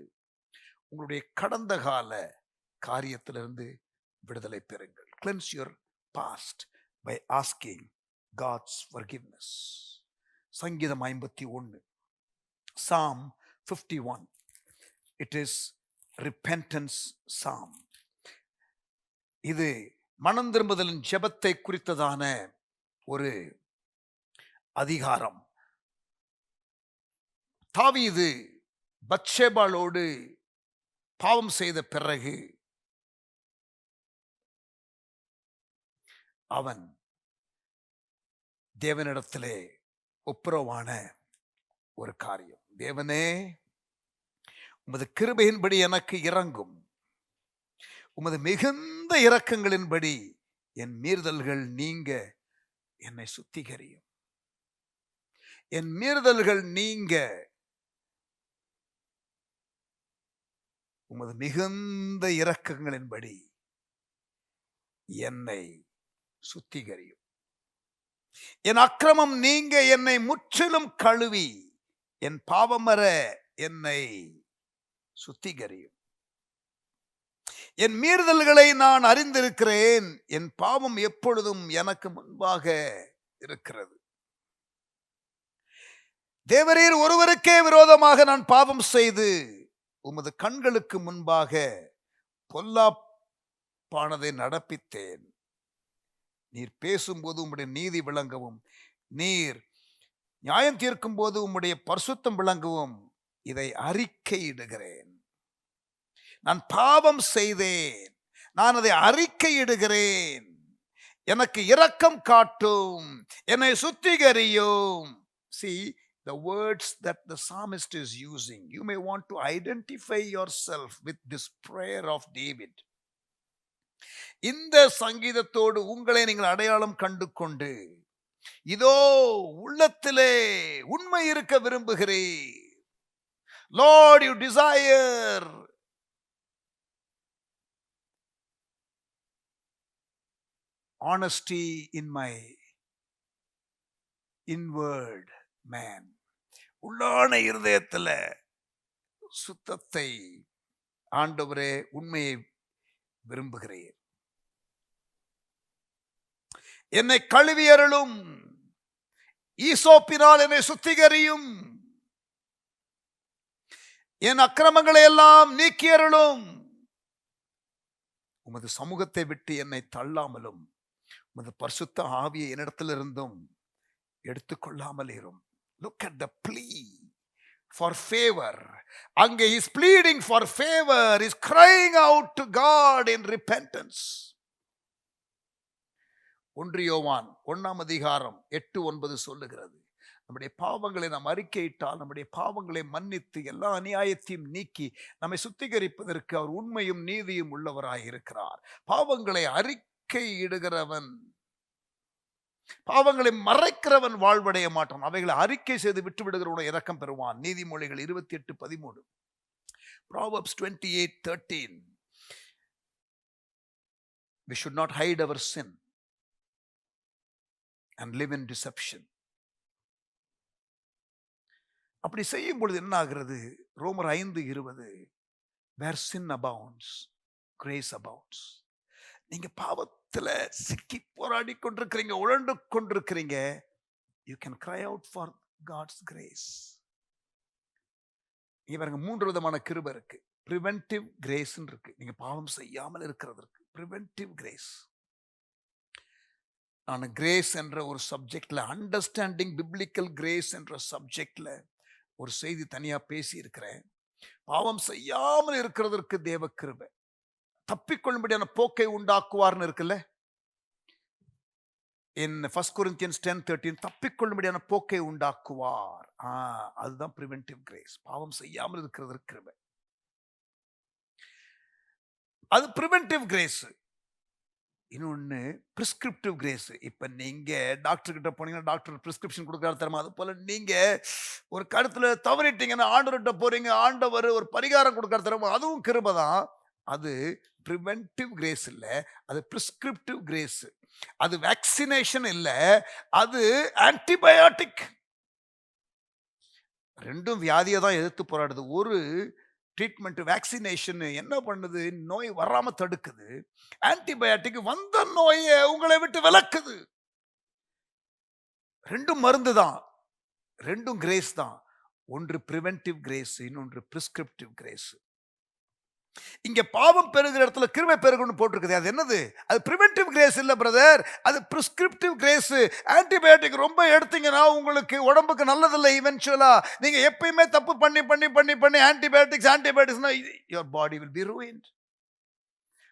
உங்களுடைய கடந்த கால காரியத்திலிருந்து விடுதலை பெறுங்கள். Cleanse your past by asking God's forgiveness. சங்கீதம் 51, Psalm 51. It is repentance psalm. இது மனம் திரும்புதலின் ஜெபத்தை குறித்ததான ஒரு அதிகாரம். தாவீது பத்ஷேபாளோடு பாவம் செய்த பிறகு அவன் தேவனிடத்திலே ஒப்புரவான ஒரு காரியம். தேவனே, உமது கிருபையின்படி எனக்கு இரங்கும், உமது மிகுந்த இரக்கங்களின்படி என் மீறுதல்கள் நீங்க என்னை சுத்திகரியும். என் மீறுதல்கள் நீங்க உமது மிகுந்த இரக்கங்களின்படி என்னை சுத்திகரியும். என் அக்கிரமம் நீங்க என்னை முற்றிலும் கழுவி என் பாவமற என்னை சுத்திகரியும். என் மீறுதல்களை நான் அறிந்திருக்கிறேன், என் பாவம் எப்பொழுதும் எனக்கு முன்பாக இருக்கிறது. தேவரீர் ஒருவருக்கே விரோதமாக நான் பாவம் செய்து உமது கண்களுக்கு முன்பாக பொல்லாப்பானதை நடப்பித்தேன். நீர் பேசும்போது உம்முடைய நீதி விளங்கவும், நீர் நியாயம் தீர்க்கும் போது உம்முடைய பரிசுத்தம் விளங்கவும் இதை அறிக்கையிடுகிறேன். நான் பாவம் செய்தேன், நான் அதை அறிக்கையிடுகிறேன், எனக்கு இரக்கம் காட்டும், என்னை சுத்திகரியும். See the words that the psalmist is using. You may want to identify yourself with this prayer of David. இந்த சங்கீதத்தோடு உங்களை நீங்கள் அடையாளம் கண்டு கொண்டு, இதோ உள்ளத்திலே உண்மை இருக்க விரும்புகிறேன். Lord, you desire honesty in my inward man. உள்ளான இருதயத்துல சுத்தத்தை, ஆண்டவரே உண்மையை விரும்புகிறேன். என்னை கழுவி அருளும், ஈசோப்பினால் என்னை சுத்திகரியும், என் அக்கிரமங்களை எல்லாம் நீக்கி அருளும். உமது சமூகத்தை விட்டு என்னை தள்ளாமலும் உமது பரிசுத்த ஆவியை என்னிடத்திலிருந்தும் எடுத்துக்கொள்ளாமல் இரும். Look at the plea for favor. அங்கே he is pleading for favor, he is crying out to God in repentance. 1 யோவான் 1:8-9 சொல்லுகிறது, நம்முடைய பாவங்களை நாம் அறிக்கையிட்டால் நம்முடைய பாவங்களை மன்னித்து எல்லா அநியாயத்தையும் நீக்கி நம்மை சுத்திகரிப்பதற்கு அவர் உண்மையும் நீதியும் உள்ளவராய் இருக்கிறார். பாவங்களை அறிக்கையிடுகிறவன், பாவங்களை மறைக்கிறவன் வாழ்வடைய மாட்டான், அவைகளை அறிக்கை செய்து விட்டு விடுகிறவன் இரக்கம் பெறுவான். நீதிமொழிகள் 28:13. Proverbs 28:13. We should not hide our sin and live in deception. அப்படி செய்யும் பொழுது என்ன ஆகிறது? ரோமர் 5:20, where sin abounds, grace abounds. நீங்க பாவத்துல சிக்கி போராடி கொண்டிருக்கிறீங்க, உழண்டு கொண்டிருக்கிறீங்க, you can cry out for God's grace. இவங்க 3 விதமான கிருபை இருக்கு. preventive grace இருக்கு, நீங்க பாவம் செய்யாமல் இருக்கிறதற்கு preventive grace. நான் கிரேஸ் என்ற ஒரு சப்ஜெக்ட்ல, அண்டர்ஸ்டாண்டிங் பிப்ளிக்கல் கிரேஸ் என்ற சப்ஜெக்ட்ல ஒரு செய்தி தனியா பேசி இருக்கிறேன். பாவம் செய்யாமல் இருக்கிறதற்கு தேவ கிருபை, தப்பிக்கொள்ளும்படியான போக்கை உண்டாக்குவார்னு இருக்குல்ல. in 1 Corinthians 10:13, தப்பிக்கொள்ளும்படியான போக்கை உண்டாக்குவார். அதுதான் பிரிவென்டிவ் கிரேஸ், பாவம் செய்யாமல் இருக்கிறதற்கு கிருபை. அது பிரிவென்டிவ் கிரேஸ். இன்னொன்னு பிரிஸ்கிரிப்டிவ் கிரேஸ். இப்ப நீங்க டாக்டர் கிட்ட போனீங்கன்னா டாக்டர் பிரிஸ்கிரிப்ஷன் கொடுக்கறாரு தரமா, அது போல நீங்க ஒரு கருத்துல தவறிட்டீங்கன்னா ஆண்டவர்கிட்ட போறீங்க, ஆண்டவர் ஒரு பரிகாரம் கொடுக்கறாரு தரமா, அதுவும் கிருபை தான். அது பிரிவென்டிவ் கிரேஸ் இல்ல, அது பிரிஸ்கிரிப்டிவ் கிரேஸ். அது வேக்சினேஷன் இல்ல, அது ஆன்டிபயோட்டிக். ரெண்டும் வியாதியை தான் எதிர்த்து போராடுது. ஒரு ட்ரீட்மெண்ட் வேக்சினேஷன் என்ன பண்ணுது? நோய் வராம தடுக்குது. ஆன்டிபயோட்டிக் வந்த நோயை உங்களை விட்டு விலக்குது. ரெண்டும் மருந்து தான், ரெண்டும் கிரேஸ் தான். ஒன்று பிரிவென்டிவ் கிரேஸ், இன்னொன்று பிரிஸ்கிரிப்டிவ் கிரேஸ். இங்க பாவம் பெருகிற இடத்துல கிருபை பெருகுன்னு போட்டிருக்குது. அது என்னது? அது பிரிவென்டிவ் கிரேஸ் இல்ல பிரதர், அது பிரிஸ்கிரிப்டிவ் கிரேஸ். ஆன்டிபயோட்டிக் ரொம்ப எடுத்தீங்கன்னா உங்களுக்கு உடம்புக்கு நல்லதில்லை. இவென்ச்சுவலா நீங்க எப்பயுமே தப்பு பண்ணி பண்ணி பண்ணி பண்ணி ஆன்டிபயோட்டிக்ஸ்னா your body will be ruined.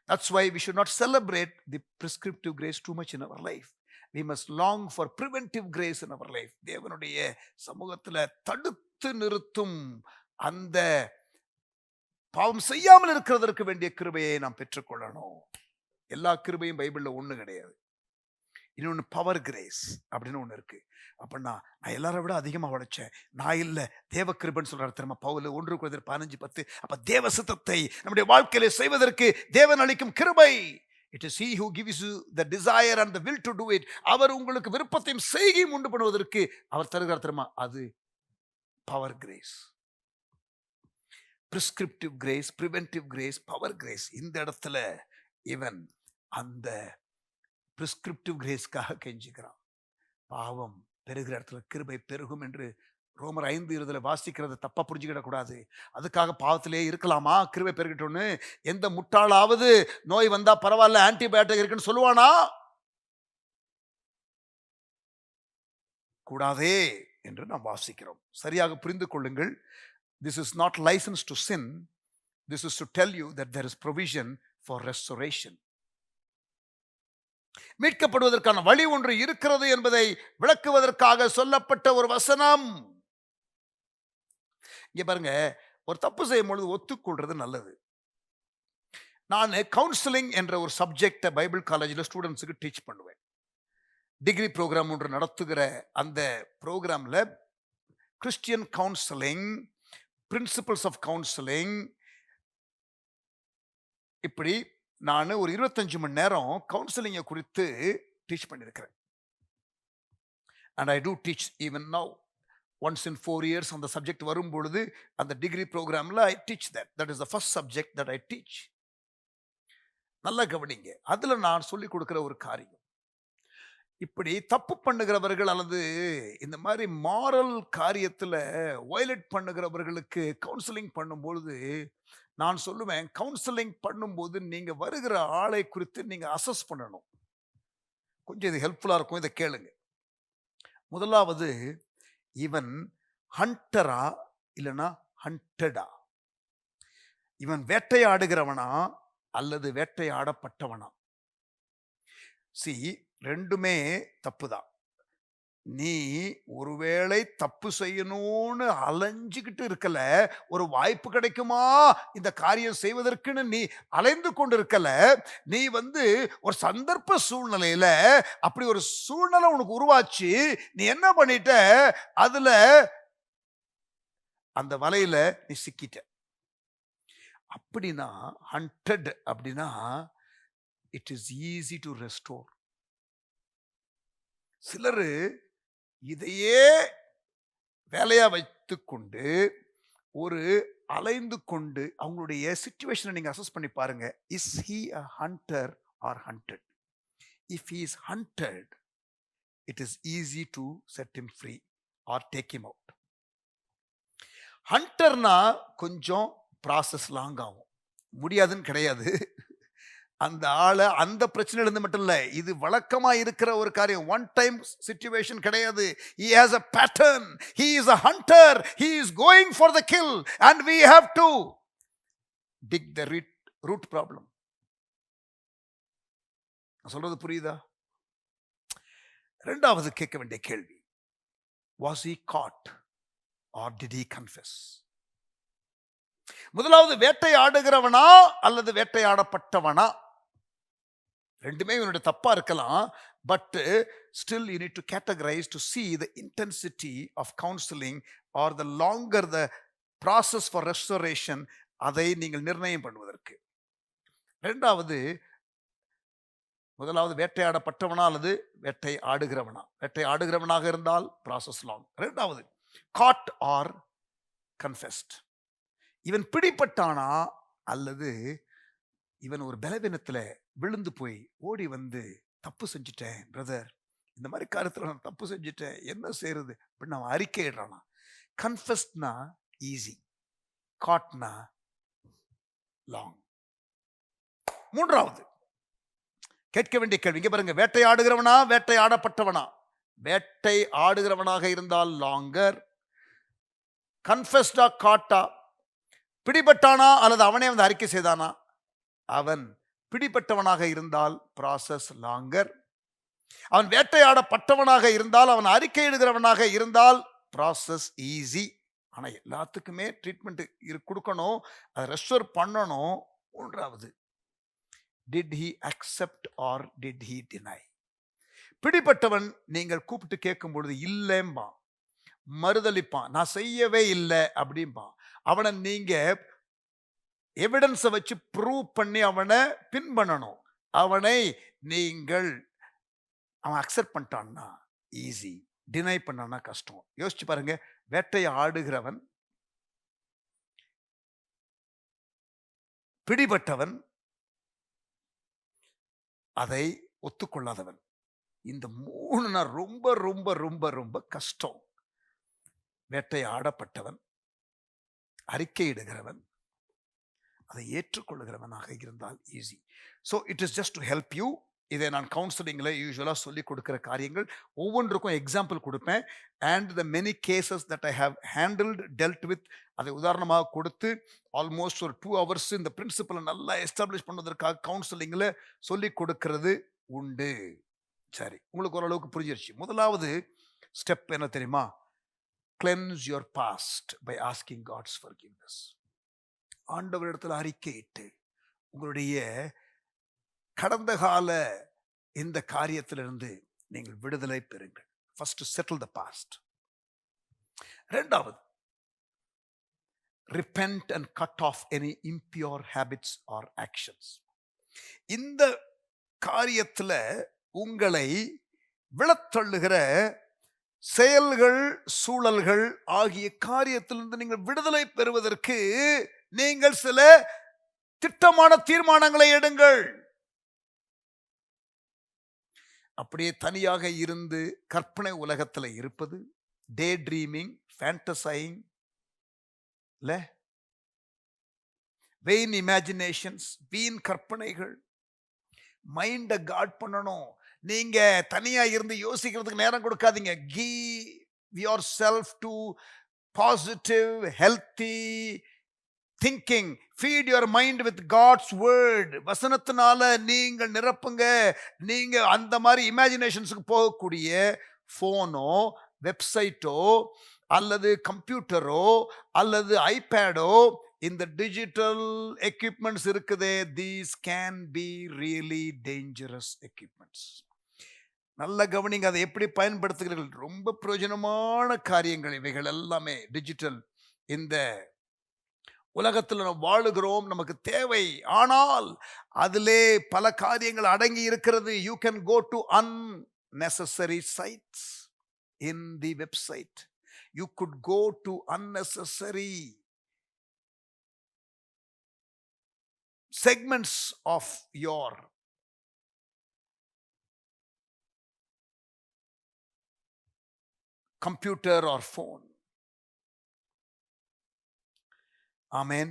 That's why we should not celebrate the prescriptive grace too much in our life. We must long for preventive grace in our life. தேவனுடைய சமூகத்துல தடுத்து நிறுத்தும் அந்த பாவம் செய்யாமல் இருக்கிறதற்கு வேண்டிய கிருபையை நாம் பெற்றுக்கொள்ளணும். எல்லா கிருபையும் பைபிள்ல ஒண்ணு கிடையாது. இன்னொன்னு பவர் கிரேஸ் அப்படின்னு ஒண்ணு இருக்கு. அப்படின்னா நான் எல்லாரை விட அதிகமா உழைச்சேன், நான் இல்ல, தேவ கிருபைன்னு சொல்றாரு தெரியுமா பவுல் 1 Corinthians 15:10. அப்ப தேவ சித்தத்தை நம்முடைய வாழ்க்கையில செய்வதற்கு தேவன் அளிக்கும் கிருபை. It is he who gives you the desire and the will to do it. அவர் உங்களுக்கு விருப்பத்தையும் செய்கையும் உண்டு பண்ணுவதற்கு அவர் தருகிறார் தெரியுமா, அது power grace. Prescriptive grace, preventive grace, power grace. இந்த இடத்துல இவன் அந்த பிரிஸ்கிரிப்டிவ் கிரேஸ்க்காக கெஞ்சுகிறான். பாவம் பெருகிற இடத்துல கிருபை பெருகும் என்று ரோமர் 5:20 வாசிக்கிறத தப்பா புரிஞ்சுக்கிடக்கூடாது. அதுக்காக பாவத்திலே இருக்கலாமா கிருபை பெருகிட்டோன்னு? எந்த முட்டாளாவது நோய் வந்தா பரவாயில்ல ஆன்டிபயோட்டிக் இருக்குன்னு சொல்லுவானா? கூடாதே என்று நாம் வாசிக்கிறோம். சரியாக புரிந்து கொள்ளுங்கள். This is not license to sin. This is to tell you that there is provision for restoration. மீட்கப்படுவதற்கான வழி ஒன்று இருக்கிறது என்பதை விளக்குவதற்காக சொல்லப்பட்ட ஒரு வசனம். இங்க பாருங்க, ஒரு தப்பு செய்யும் பொழுது ஒத்துக்கொள்றது நல்லது. நான் கவுன்சிலிங் என்ற ஒரு சப்ஜெக்டை பைபிள் காலேஜில் ஸ்டூடெண்ட்ஸுக்கு டீச் பண்ணுவேன். டிகிரி ப்ரோக்ராம் ஒன்று நடத்துகிற அந்த ப்ரோக்ராமில் Christian counselling, principles of counselling, இப்படி நான் ஒரு 25 மணி நேரம் கவுன்சிலிங்கை குறித்து டீச் பண்ணியிருக்கிறேன். And I do teach even now. Once in 4 years அந்த சப்ஜெக்ட் வரும் பொழுது அந்த டிகிரி ப்ரோக்ராமில் I teach that is the first subject that I teach. நல்லா கவனிங்க, அதில் நான் சொல்லிக் கொடுக்குற ஒரு காரியம், இப்படி தப்பு பண்ணுகிறவர்கள் அல்லது இந்த மாதிரி மாரல் காரியத்தில் வயலேட் பண்ணுகிறவர்களுக்கு கவுன்சிலிங் பண்ணும்பொழுது நான் சொல்லுவேன், கவுன்சிலிங் பண்ணும்போது நீங்கள் வருகிற ஆளை குறித்து நீங்கள் அசஸ் பண்ணணும். கொஞ்சம் இது ஹெல்ப்ஃபுல்லாக இருக்கும், இதை கேளுங்க. முதலாவது, இவன் ஹண்டரா இல்லைன்னா ஹண்டடா? இவன் வேட்டையாடுகிறவனா அல்லது வேட்டையாடப்பட்டவனா? சி, ரெண்டுமே தப்பு தான். நீ ஒருவேளை தப்பு செய்யணும்னு அலைஞ்சுக்கிட்டு இருக்கல, ஒரு வாய்ப்பு கிடைக்குமா இந்த காரியம் செய்வதற்குன்னு நீ அலைந்து கொண்டு இருக்கல. நீ ஒரு சந்தர்ப்ப சூழ்நிலையில அப்படி ஒரு சூழ்நிலை உனக்கு உருவாச்சு, நீ என்ன பண்ணிட்ட, அதுல அந்த வலையில நீ சிக்கிட்ட. அப்படின்னா ஹண்டட் அப்படின்னா it is easy to restore. சிலர் இதையே வேலையா வைத்துக்கொண்டு ஒரு அலைந்து கொண்டு அவங்களுடைய சிச்சுவேஷனை நீங்க அசஸ் பண்ணி பாருங்க. Is he a hunter or hunted? If he is hunted, it is easy to set him free or take him out. ஹண்டர்னா கொஞ்சம் ப்ராசஸ் லாங் ஆகும், முடியாதுன்னு கிடையாது. அந்த ஆளை அந்த பிரச்சனையிலிருந்து மட்டும் இல்லை, இது வழக்கமா இருக்கிற ஒரு காரியம், ஒன் டைம் சிச்சுவேஷன் கிடையாது. he has a pattern, he is a hunter, he is going for the kill and we have to dig the root problem. நான் சொல்றது புரியுதா? இரண்டாவது கேட்க வேண்டிய கேள்வி, was he caught or did he confess? முதலாவது, வேட்டையாடுகிறவனா அல்லது வேட்டையாடப்பட்டவனா? ரெண்டுமே இவனுடைய தப்பா இருக்கலாம். But still you need to categorise to see the intensity of counseling or the longer the process for restoration, அதை நீங்கள் நிர்ணயம் பண்ணுவதற்கு. ரெண்டாவது, முதலாவது வேட்டையாடப்பட்டவனா அல்லது வேட்டை ஆடுகிறவனா? வேட்டை ஆடுகிறவனாக இருந்தால் ப்ராசஸ் லாங். ரெண்டாவது, காட் ஆர் கன்ஃபெஸ்ட். இவன் பிடிப்பட்டானா அல்லது இவன் ஒரு பலவீனத்துல விழுந்து போய் ஓடி தப்பு செஞ்சுட்டேன் பிரதர், இந்த மாதிரி காரியத்தில் நான் தப்பு செஞ்சுட்டேன், என்ன செய்யறது அப்படின்னு அவன் அறிக்கையிடுறானா? கன்ஃபெஸ்ட்னா ஈஸி, காட்னா லாங். மூன்றாவது கேட்க வேண்டிய கேள்வி, இங்க பாருங்க, வேட்டையாடுகிறவனா வேட்டையாடப்பட்டவனா? வேட்டை ஆடுகிறவனாக இருந்தால் லாங்கர். கன்ஃபெஸ்டா காட்டா? பிடிபட்டானா அல்லது அவனே அறிக்கை செய்தானா? அவன் பிடிபட்டவனாக இருந்தால் ப்ராசஸ் லாங்கர். அவன் வேட்டையாடப்பட்டவனாக இருந்தால், அவன் அறிக்கையிடுகிறவனாக இருந்தால் ப்ராசஸ் ஈஸி. ஆனா எல்லாத்துக்குமே ட்ரீட்மெண்ட் கொடுக்கணும், அதை ரெஸ்டோர் பண்ணணும். மூன்றாவது, did he accept or did he deny? பிடிபட்டவன் நீங்கள் கூப்பிட்டு கேட்கும் பொழுது இல்லைம்பா, மறுதளிப்பான், நான் செய்யவே இல்லை அப்படிம்பான். அவனை நீங்க எவிடன்ஸை வச்சு ப்ரூவ் பண்ணி அவனை பின் பண்ணணும். அவனை நீங்கள் அவன் அக்செப்ட் பண்ணிட்டான்னா ஈஸி, டினை பண்ணான்னா கஷ்டம். யோசிச்சு பாருங்க, வேட்டையை ஆடுகிறவன், பிடிபட்டவன், அதை ஒத்துக்கொள்ளாதவன், இந்த மூணு ரொம்ப ரொம்ப ரொம்ப ரொம்ப கஷ்டம். வேட்டை ஆடப்பட்டவன், அறிக்கையிடுகிறவன், அதை ஏற்றுக்கொள்ளுகிறவனாக இருந்தால் easy. So it is just to help you இதை நான் கவுன்சிலிங்கில் யூஸ்வலாக சொல்லி கொடுக்குற காரியங்கள். ஒவ்வொன்றுக்கும் எக்ஸாம்பிள் கொடுப்பேன். And the many cases that I have handled dealt with, அதை உதாரணமாக கொடுத்து ஆல்மோஸ்ட் ஒரு 2 hours இந்த பிரின்சிபலை நல்லா எஸ்டாப்ளிஷ் பண்ணுவதற்காக கவுன்சிலிங்கில் சொல்லி கொடுக்கறது உண்டு. சரி, உங்களுக்கு ஓரளவுக்கு புரிஞ்சிருச்சு. முதலாவது ஸ்டெப் என்ன தெரியுமா? Cleanse your past by asking God's forgiveness. ஆண்டவரிடத்தில் அறிக்கையிட்டு உங்களுடைய கடந்த கால இந்த காரியத்திலிருந்து நீங்கள் விடுதலை பெறுங்கள். First settle the past. இரண்டாவது, repent and cut off any impure habits or actions. இந்த காரியத்தில் உங்களை விழத்தள்ளுகிற செயல்கள், சூழல்கள் ஆகிய காரியத்திலிருந்து நீங்கள் விடுதலை பெறுவதற்கு நீங்கள் சில திட்டமான தீர்மானங்களை எடுங்கள். அப்படியே தனியாக இருந்து கற்பனை உலகத்தில் இருப்பது, டே ட்ரீமிங், ஃபேண்டசைங், வெயின் இமேஜினேஷன்ஸ், வீண் கற்பனைகள். மைண்டை காட் பண்ணணும். நீங்க தனியா இருந்து யோசிக்கிறதுக்கு நேரம் கொடுக்காதீங்க. Give your self to positive healthy thinking. Feed your mind with God's word. வசனத்தினால நீங்கள் நிரப்புங்க. நீங்க அந்த மாதிரி இமேஜினேஷன்ஸுக்கு போகக்கூடிய ஃபோனோ, வெப்சைட்டோ, அல்லது கம்ப்யூட்டரோ, அல்லது ஐபேடோ, இந்த டிஜிட்டல் எக்யூப்மெண்ட்ஸ் இருக்குதே, these can be really dangerous equipments. நல்ல கவனிங்க, அதை எப்படி பயன்படுத்துகிறீர்கள். ரொம்ப பிரயோஜனமான காரியங்கள் இவைகள் எல்லாமே. டிஜிட்டல் இந்த உலகத்தில் நாம் வாழுகிறோம், நமக்கு தேவை. ஆனால் அதிலே பல காரியங்கள் அடங்கி இருக்கிறது. You can go to unnecessary sites in the website. You could go to unnecessary segments of your computer or phone. Amen.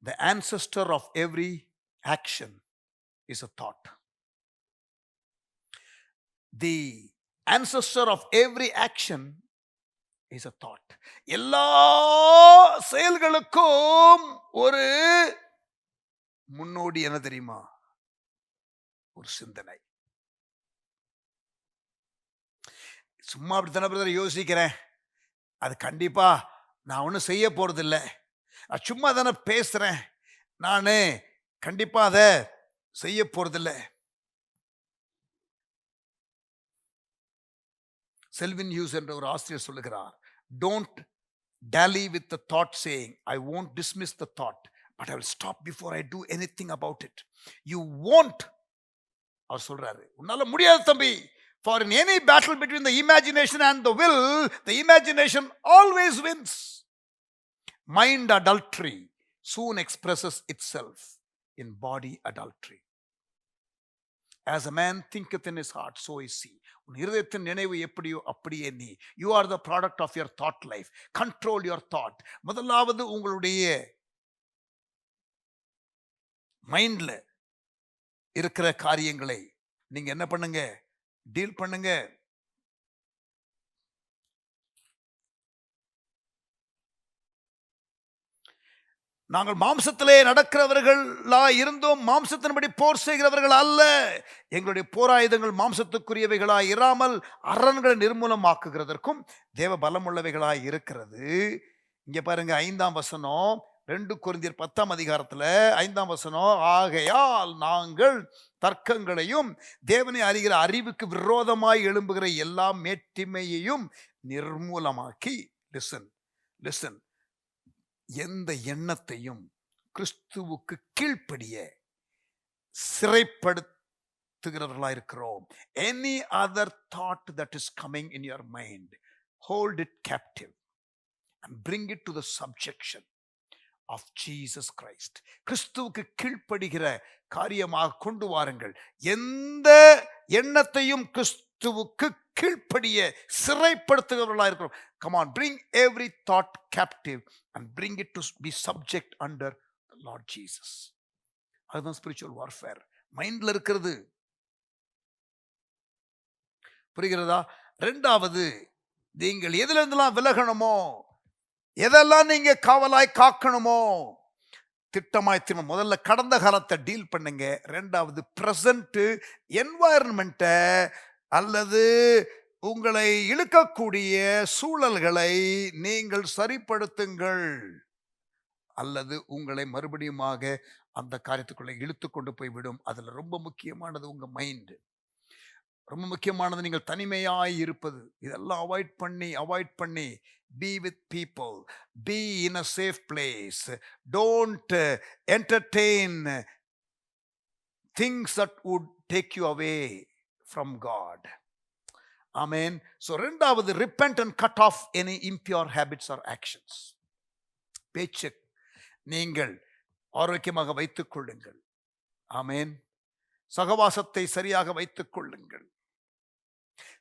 The ancestor of every action is a thought. The ancestor of every action is a thought. எல்லா செயல்களுக்கும் ஒரு முன்னோடி என்ன தெரியுமா? ஒரு சிந்தனை. சும்மா அப்படித்தானே பிரதர் யோசிக்கிறேன், அது கண்டிப்பா நான் ஒன்றும் செய்ய போறதில்ல, நான் சும்மா தானே பேசுறேன், நான் கண்டிப்பா அதை செய்ய போறதில்லை. செல்வின் ஹியூஸ் என்ற ஒரு ஆசிரியர் சொல்லுகிறார், don't dally with the thought saying I won't dismiss the thought but I will stop before I do anything about it. You won't. அவர் சொல்றாரு, உன்னால முடியாது தம்பி. For in any battle between the imagination and the will, the imagination always wins. Mind adultery soon expresses itself in body adultery. As a man thinketh in his heart, so is he. உன் இருதயத்தின் நினைவு எப்படியோ அப்படியே நீ. You are the product of your thought life. Control your thought. முதலாவது உங்களுடைய மைண்ட்ல இருக்கிற காரியங்களை நீங்க என்ன பண்ணுங்க? டீல் பண்ணுங்க. நாங்கள் மாம்சத்திலே நடக்கிறவர்களா இருந்தோம், மாம்சத்தின்படி போர் செய்கிறவர்கள் அல்ல. எங்களுடைய போராயுதங்கள் மாம்சத்துக்குரியவைகளாய் இராமல் அரண்களை நிர்மூலமாக்குகிறதற்கும் தேவ பலமுள்ளவைகளாய் இருக்கிறது. இங்க பாருங்க 5ஆம் வசனம், 2 கொரிந்தியர் 10ஆம் அதிகாரத்துல 5ஆம் வசனம், ஆகையால் நாங்கள் தர்க்கங்களையும் தேவனை அறிகிற அறிவுக்கு விரோதமாய் எழும்புகிற எல்லா மேட்டிமையையும் நிர்மூலமாக்கி, லிசன், எந்த எண்ணத்தையும் கிறிஸ்துவுக்கு கீழ்ப்படிய சிறைப்படுத்துகிறவர்களா இருக்கிறோம். Any other thought that is coming in your mind, hold it captive and bring it to the subjection of Jesus Christ. கிறிஸ்துவுக்கு கீழ்ப்படுகிற காரியமாக கொண்டு வாருங்கள். எந்த எண்ணத்தையும் கிறிஸ்துவுக்கு கீழ்ப்படிய சிறைப்படுத்துகிறவர்களா இருக்கிறோம். Come on, bring every thought captive and bring it to be subject under the Lord Jesus. அதுதான் spiritual warfare. மைண்ட்ல இருக்கிறது. புரிகிறதா? இரண்டாவது, நீங்கள் எதுல இருந்தெல்லாம் விலகணுமோ, எதெல்லாம் நீங்க காவலாய் காக்கணுமோ, திட்டமாய் திரும்ப முதல்ல கடந்த காலத்தை டீல் பண்ணுங்க. இரண்டாவது பிரசன்ட் என்வாயர்மெண்ட்ட அல்லது உங்களை இழுக்கக்கூடிய சூழல்களை நீங்கள் சரிப்படுத்துங்கள், அல்லது உங்களை மறுபடியுமாக அந்த காரியத்துக்குள்ள இழுத்து கொண்டு போய் விடும். அதுல ரொம்ப முக்கியமானது உங்க மைண்ட். ரொம்ப முக்கியமானது நீங்கள் தனிமையாய் இருப்பது. இதெல்லாம் அவாய்ட் பண்ணி be with people, be in a safe place, don't entertain things that would take you away from God. Amen. So இரண்டாவது, repent and cut off any impure habits or actions. பேச்சு நீங்கள் ஆரோக்கியமாக வைத்துக் கொள்ளுங்கள். ஆமென். சகவாசத்தை சரியாக வைத்துக் கொள்ளுங்கள்.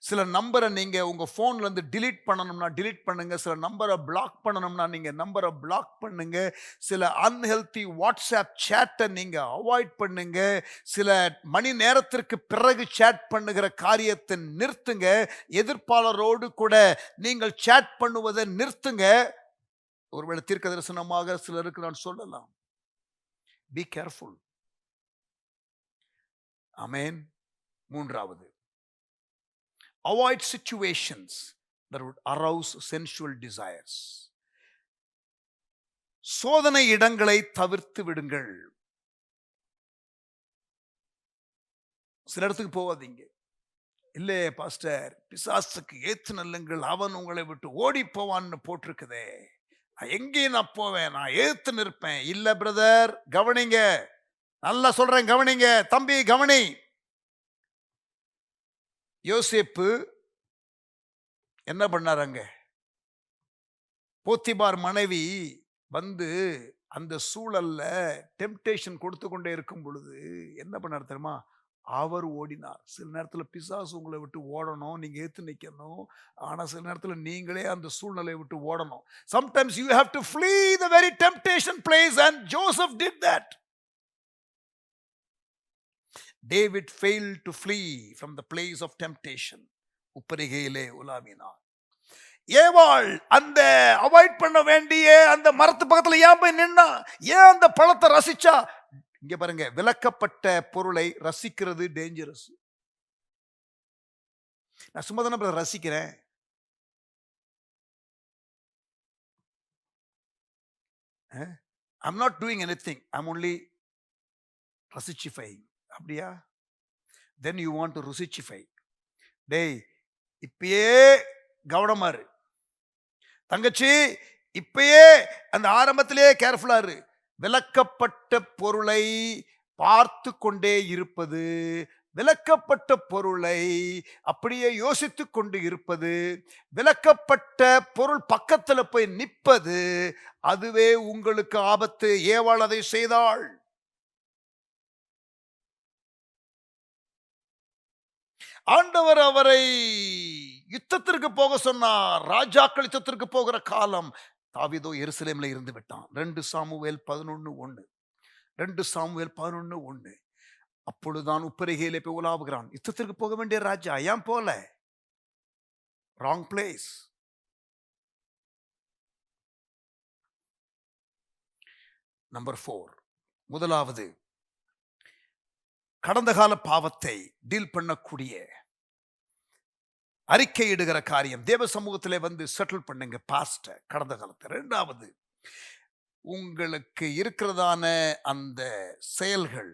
சில நம்பரை நீங்க உங்க போன்ல இருந்து டிலீட் பண்ணணும்னா டிலீட் பண்ணுங்க. சில நம்பரை பிளாக் பண்ணணும்னா நீங்க நம்பரை பிளாக் பண்ணுங்க. சில அன்ஹெல்தி வாட்ஸ்அப் சேட்டை நீங்க அவாய்ட் பண்ணுங்க. சில மணி நேரத்திற்கு பிறகு சேட் பண்ணுகிற காரியத்தை நிறுத்துங்க. எதிர்ப்பாளரோடு கூட நீங்கள் சேட் பண்ணுவதை நிறுத்துங்க. ஒருவேளை தீர்க்க தரிசனமாக சிலருக்கு நான் சொல்லலாம், பி கேர்ஃபுல். ஆமென். மூன்றாவது, avoid situations that would arouse sensual desires. சோதனை இடங்களை தவிர்த்து விடுங்கள். சில இடத்துக்கு போவாதீங்க. இல்லே பாஸ்டர், பிசாசுக்கு ஏத்து நல்லுங்கள், அவன் உங்களை விட்டு ஓடி போவான்னு போட்டிருக்குதே, எங்கேயும் நான் போவேன், நான் ஏத்து நிற்பேன். இல்ல பிரதர், கவனிங்க, நல்லா சொல்றேன், கவனிங்க தம்பி, கவனி. யோசேப்பு என்ன பண்ணாருங்க? போத்திபார் மனைவி வந்து அந்த சூழல்ல டெம்ப்டேஷன் கொடுத்து கொண்டே இருக்கும் பொழுது என்ன பண்ணார் தெரியுமா? அவர் ஓடினார். சில நேரத்தில் பிசாசு உங்களை விட்டு ஓடணும், நீங்க ஏத்து நிக்கணும். ஆனா சில நேரத்தில் நீங்களே அந்த சூழ்நிலையை விட்டு ஓடணும். Sometimes you have to flee the very temptation place, and Joseph did that. David failed to flee from the place of temptation. உப்பரிகையிலே உலாவினார். ஏவாள் அந்த அவாய்ட் பண்ண வேண்டிய அந்த மரத்து பக்கத்துல ஏன் போய் நின்னா? ஏன் அந்த பழத்தை ரசிச்சா? இங்க பாருங்க, விலக்கப்பட்ட பொருளை ரசிக்கிறது டேஞ்சரஸ். நான் சும்மா தானே ரசிக்கிறேன். I'm not doing anything, I'm only ரசிச்சிஃபைங். அப்படியா? then you want to ருசிச்சிஃபை. டேய், இப்பயே கவனமா இரு தங்கச்சி, இப்பயே அந்த ஆரம்பத்திலேயே கேர்ஃபுல்லா இரு. விலக்கப்பட்ட பொருளை பார்த்து கொண்டே இருப்பது, விலக்கப்பட்ட பொருளை அப்படியே யோசித்து கொண்டு இருப்பது, விலக்கப்பட்ட பொருள் பக்கத்துல போய் நிற்பது, அதுவே உங்களுக்கு ஆபத்து. ஏவாள் அதை செய்தாள். ஆண்டவர் அவரை யுத்தத்திற்கு போக சொன்னார். ராஜாக்கள் யுத்தத்திற்கு போகிற காலம். தாவீதோ எருசலேம்ல இருந்து விட்டான். 2 சாமுவேல் 11:1. 2 சாமுவேல் 11:1. அப்பொழுதுதான் உப்பரிகையிலே போய் உலாவுகிறான். யுத்தத்திற்கு போக வேண்டிய ராஜா ஏன் போல? Wrong place. நம்பர் 4, முதலாவது, கடந்த கால பாவத்தை டீல் பண்ணக்கூடிய அறிக்கையிடுகிற காரியம். தேவ சமூகத்திலே வந்து செட்டில் பண்ணுங்க பாஸ்ட் கடந்த காலத்தை. இரண்டாவது, உங்களுக்கு இருக்கிறதான அந்த செயல்கள்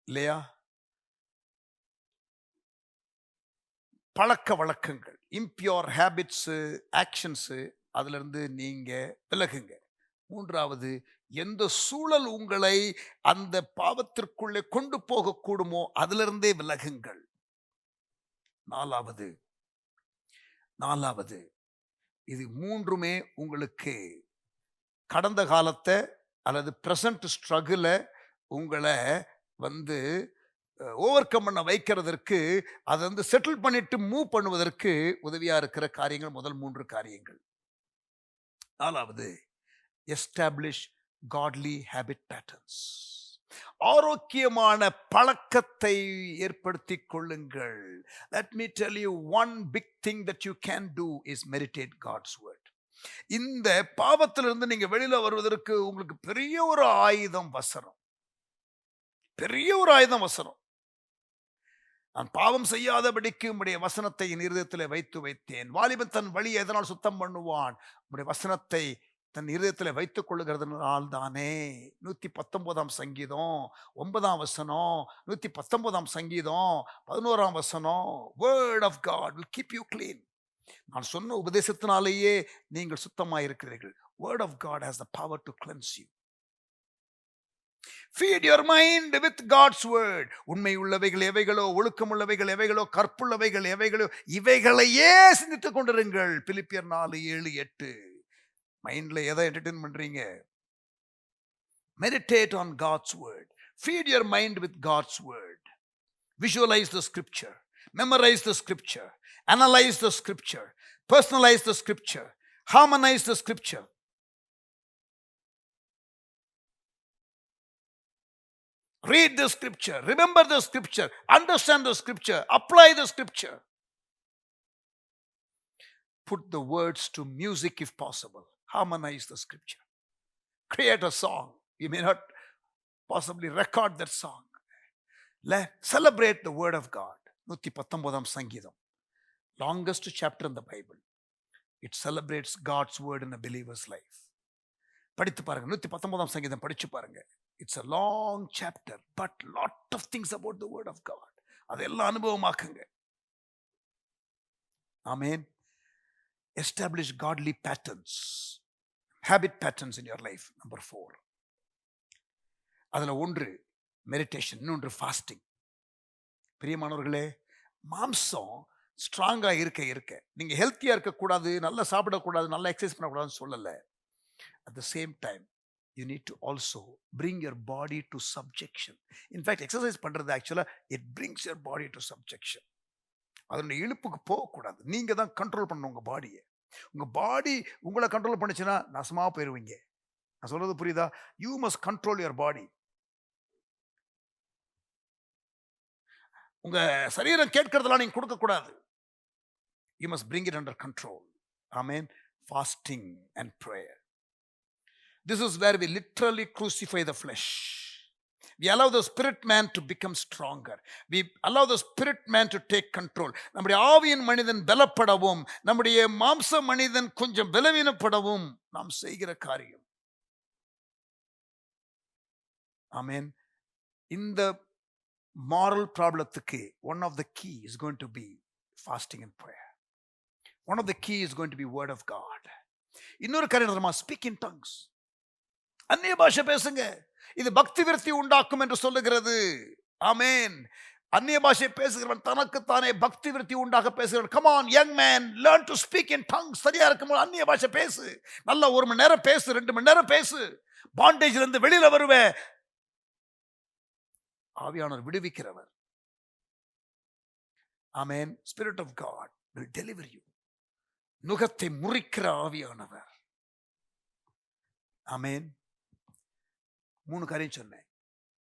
இல்லையா, பழக்க வழக்கங்கள், இம்பியூர் ஹேபிட்ஸ், ஆக்ஷன்ஸ், அதுல இருந்து நீங்க விலகுங்க. மூன்றாவது, எந்த சூழல் உங்களை அந்த பாவத்திற்குள்ளே கொண்டு போக கூடுமோ அதிலிருந்தே விலகுங்கள். நாலாவது, இது மூன்றுமே உங்களுக்கு கடந்த காலத்தை அல்லது பிரசன்ட் ஸ்ட்ரகிள உங்களை வந்து ஓவர் கம் பண்ண வைக்கிறதற்கு, அதை வந்து செட்டில் பண்ணிட்டு மூவ் பண்ணுவதற்கு உதவியா இருக்கிற காரியங்கள் முதல் 3 காரியங்கள். நாலாவது, எஸ்டாப்ளிஷ் godly habit patterns. ஆரோக்கியமான பழக்கத்தை ஏற்படுத்திக் கொள்ளுங்கள். Let me tell you one big thing that you can do is meditate God's word. இந்த பாவத்திலிருந்து நீங்க வெளியில வருவதற்கு உங்களுக்கு பெரிய ஒரு ஆயுதம் வசனம். பெரிய ஒரு ஆயுதம் வசனம். நான் பாவம் செய்யாதபடிக்கு உம்முடைய வசனத்தை என் இருதயத்திலே வைத்து வைத்தேன். வாலிபன் தன் வழியை எதனால் சுத்தம் பண்ணுவான்? உம்முடைய வசனத்தை தன் இருதயத்திலே வைத்துக் கொள்ளுகிறதுனால் தானே. 119 சங்கீதம் 9 வசனம், 119 சங்கீதம் 11 வசனம். Word of God will keep you clean. நான் சொன்ன உபதேசத்தினாலேயே நீங்கள் சுத்தமாய் இருக்கிறீர்கள். Word of God has the power to cleanse you. Feed your mind with God's word. உண்மை உள்ளவைகள் எவைகளோ, ஒழுக்கம் உள்ளவைகள் எவைகளோ, கற்புள்ளவைகள் எவைகளோ, இவைகளையே சிந்தித்துக் கொண்டிருங்கள். பிலிப்பியர் 4:7-8. மைண்ட்ல எதை என்டர்டெயின் பண்றீங்க? Meditate on God's word. Feed your mind with God's word. Visualize the scripture. Memorize the scripture. Analyze the scripture. Personalize the scripture. Harmonize the scripture. Read the scripture, remember the scripture, understand the scripture, apply the scripture. Put the words to music if possible. Harmonize the scripture. Create a song. You may not possibly record that song. Celebrate the word of God. 119 சங்கீதம். Longest chapter in the Bible. It celebrates God's word in a believer's life. படித்து பாருங்க. 119 சங்கீதம் படிச்சு பாருங்க. It's a long chapter, but lot of things about the word of God. அதெல்லாம் அனுபவமாக்குங்க. Amen. Establish godly patterns, habit patterns in your life. Number 4. அதுல ஒன்று meditation, இன்னொன்று fasting. பிரியமானவர்களே, மாம்சம் ஸ்ட்ராங்கா இருக்க நீங்க ஹெல்த்தியா இருக்கக்கூடாது, நல்லா சாப்பிடக்கூடாது, நல்லா எக்ஸசைஸ் பண்ணக்கூடாதுன்னு சொல்லல. At the same time, you need to also bring your body to subjection. In fact, exercise பண்றது actually it brings your body to subjection. அதனுடைய இழுப்புக்கு போகக்கூடாது. நீங்க தான் கண்ட்ரோல் பண்ணணும் உங்க பாடியை. உங்க பாடி உங்களை கண்ட்ரோல் பண்ணுச்சுன்னா நாசமா போயிருவீங்க. நான் சொல்றது புரியுதா? You must control your body. உங்க சரீரம் கேட்கறதெல்லாம் நீங்க கொடுக்க கூடாது. You must bring it under control. Amen. Fasting and prayer. This is where we literally crucify the flesh. We allow the spirit man to become stronger. We allow the spirit man to take control. நம்முடைய ஆவியின் மனிதன் பலப்படவும், நம்முடைய மாம்ச மனிதன் கொஞ்சம் பலவீனப்படவும் நாம் செய்கிற காரியம். ஆமென். இந்த moral problemத்துக்கு one of the key is going to be fasting and prayer. One of the key is going to be word of God. இன்னொரு காரியம் நம்ம speak in tongues. அந்நிய பாஷை பேசுங்க. இது பக்தி விருத்தி உண்டாக்கும் என்று சொல்லுகிறது. ஆமென். அந்நிய பாஷை பேசுகிறவன் தனக்குத்தானே பக்தி விருத்தி உண்டாக பேசுகிறவன். Come on young man, learn to speak in tongues. சரியா இருக்கும்போது அந்நிய பாஷை பேசு. நல்லா 1 மணி நேரம் பேசு, 2 மணி நேரம் பேசு. பாண்டேஜ்ல இருந்து வெளியில வருவே. ஆவியானவர் விடுவிக்கிறவர். ஆமென். Spirit of God will deliver you. நுகத்தை முறிக்கிற ஆவியானவர். ஆமென். 3 காரியம் சொன்னேன்.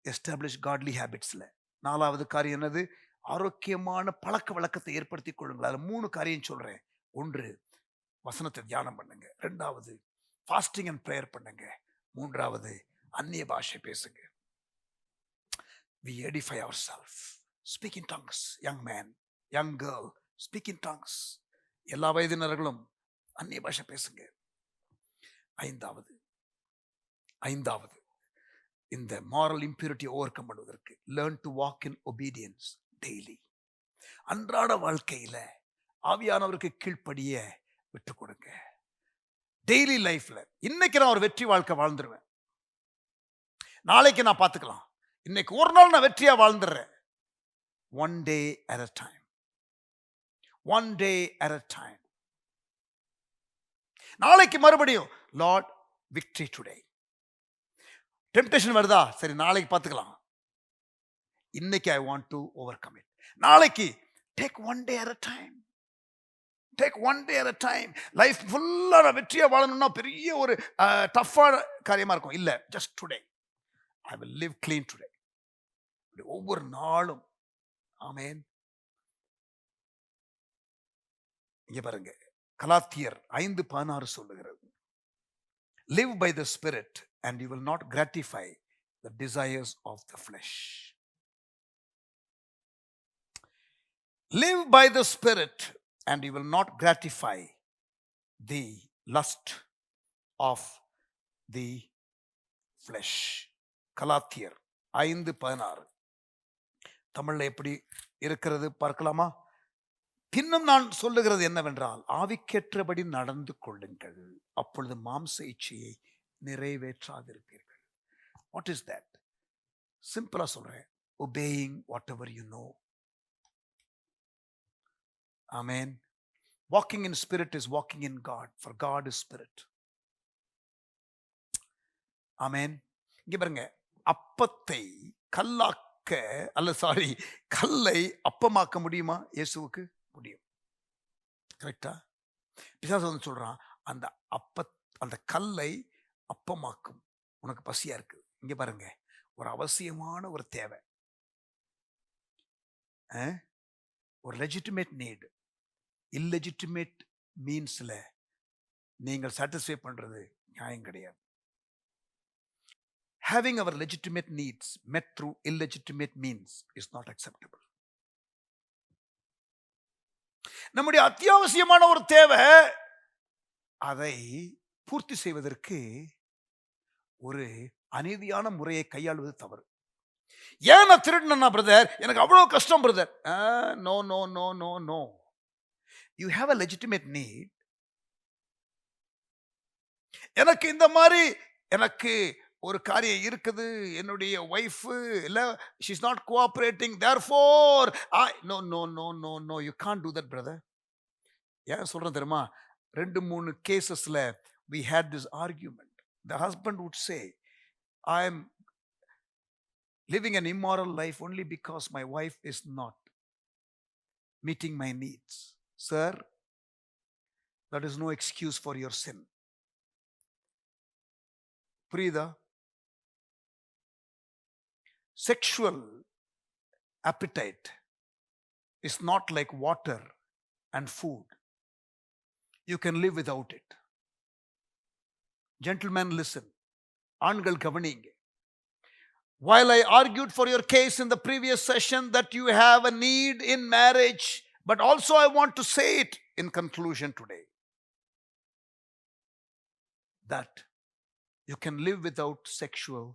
எஸ்டாப்ளிஷ் காட்லி ஹேபிட்ஸ்ல. 4வது காரியம் என்னது? ஆரோக்கியமான பழக்க வழக்கத்தை ஏற்படுத்திக் கொள்ளுங்கள். அதுல 3 காரியம் சொல்றேன். 1, வசனத்தை தியானம் பண்ணுங்க. 2வது ஃபாஸ்டிங் அண்ட் பிரேயர் பண்ணுங்க. 3வது அந்நிய பாஷை பேசுங்க. We edify ourselves. Speak in tongues. Young man, young girl, speak in tongues. எல்லா வயதினர்களும் அந்நிய பாஷை பேசுங்க. 5வது இந்த moral impurity ஓவர்கம் பண்ணுவதற்கு learn to walk in obedience daily. அன்றாட வாழ்க்கையில ஆவியானவருக்கு கீழ்ப்படிய விட்டு கொடுங்க. டெய்லி லைஃப்ல இன்னைக்கு நான் ஒரு வெற்றி வாழ்க்கை வாழ்ந்துருவேன், நாளைக்கு நான் பார்த்துக்கலாம், இன்னைக்கு ஒரு நாள் நான் வெற்றியா வாழ்ந்துடுறேன். One day at a time. One day at a time. நாளைக்கு மறுபடியும் லார்ட் விக்டரி டுடே. டெம்ப்டேஷன் வருதா? சரி நாளைக்கு பார்த்துக்கலாம். இன்னைக்கு I want to overcome it. நாளைக்கு take one day at a time. Take one day at a time. Life ஃபுல்லாக வெற்றியாக வாழணும்னா பெரிய ஒரு டஃப்பான காரியமாக இருக்கும். இல்லை, just today I will live clean today. ஒவ்வொரு நாளும். ஆமென். இங்க பாருங்க, கலாத்தியர் 5:16 சொல்லுகிறது, live by the spirit and you will not gratify the desires of the flesh. Live by the spirit and you will not gratify the lust of the flesh. கலாத்தியர் 5:16 தமிழ்ல எப்படி இருக்கிறது பார்க்கலாமா? இன்னும் நான் சொல்லுகிறது என்னவென்றால், ஆவிக்கேற்றபடி நடந்து கொள்ளுங்கள், அப்பொழுது மாம்ச இச்சையை நிறைவேற்றாதிருப்பீர்கள். What is that? சிம்பிளா சொல்றேன், obeying whatever you know. Amen. Walking in spirit is walking in God, for God is spirit. Amen. இங்க பாருங்க, அப்பத்தை கல்லாக்க அல்ல சாரி கல்லை அப்பமாக்க முடியுமா? இயேசுவுக்கு முடியும். கரெக்டா? பிசாசு வந்து சொல்றான், அந்த அந்த கல்லை அப்பமாக்கும். உனக்கு பசியா இருக்கு, இங்க பாருங்க, ஒரு அவசியமான ஒரு தேவை, ஒரு லெஜிட்டிமேட் நீட். இல்லெஜிட்டிமேட் மீன்ஸ்ல நீங்கள் சாட்டிஸ்ஃபை பண்றது நியாயம் கிடையாது. Having our legitimate needs met through illegitimate means is not acceptable. நம்முடைய அத்தியாவசியமான ஒரு தேவை, அதை பூர்த்தி செய்வதற்கு ஒரு அநீதியான முறையை கையாளுவது தவறு. ஏன் நான் திருடனா பிரதர், எனக்கு அவ்வளவு கஷ்டம் brother. No no no no no. You have a legitimate need. எனக்கு இந்த மாதிரி எனக்கு ஒரு காரியம் இருக்குது, என்னுடைய ஒய்ஃப் இல்ல, she is not cooperating, therefore no no no no no, you can't do that brother. ஏன் சொல்றேன் தெரியுமா? 2-3 கேசஸ்ல we had this argument. The husband would say, I am living an immoral life only because my wife is not meeting my needs. Sir, that is no excuse for your sin. புரியுதா? Sexual appetite is not like water and food. You can live without it. Gentlemen, listen. ஆண்கள் கவனிங்க. While I argued for your case in the previous session that you have a need in marriage, but also I want to say it in conclusion today, that you can live without sexual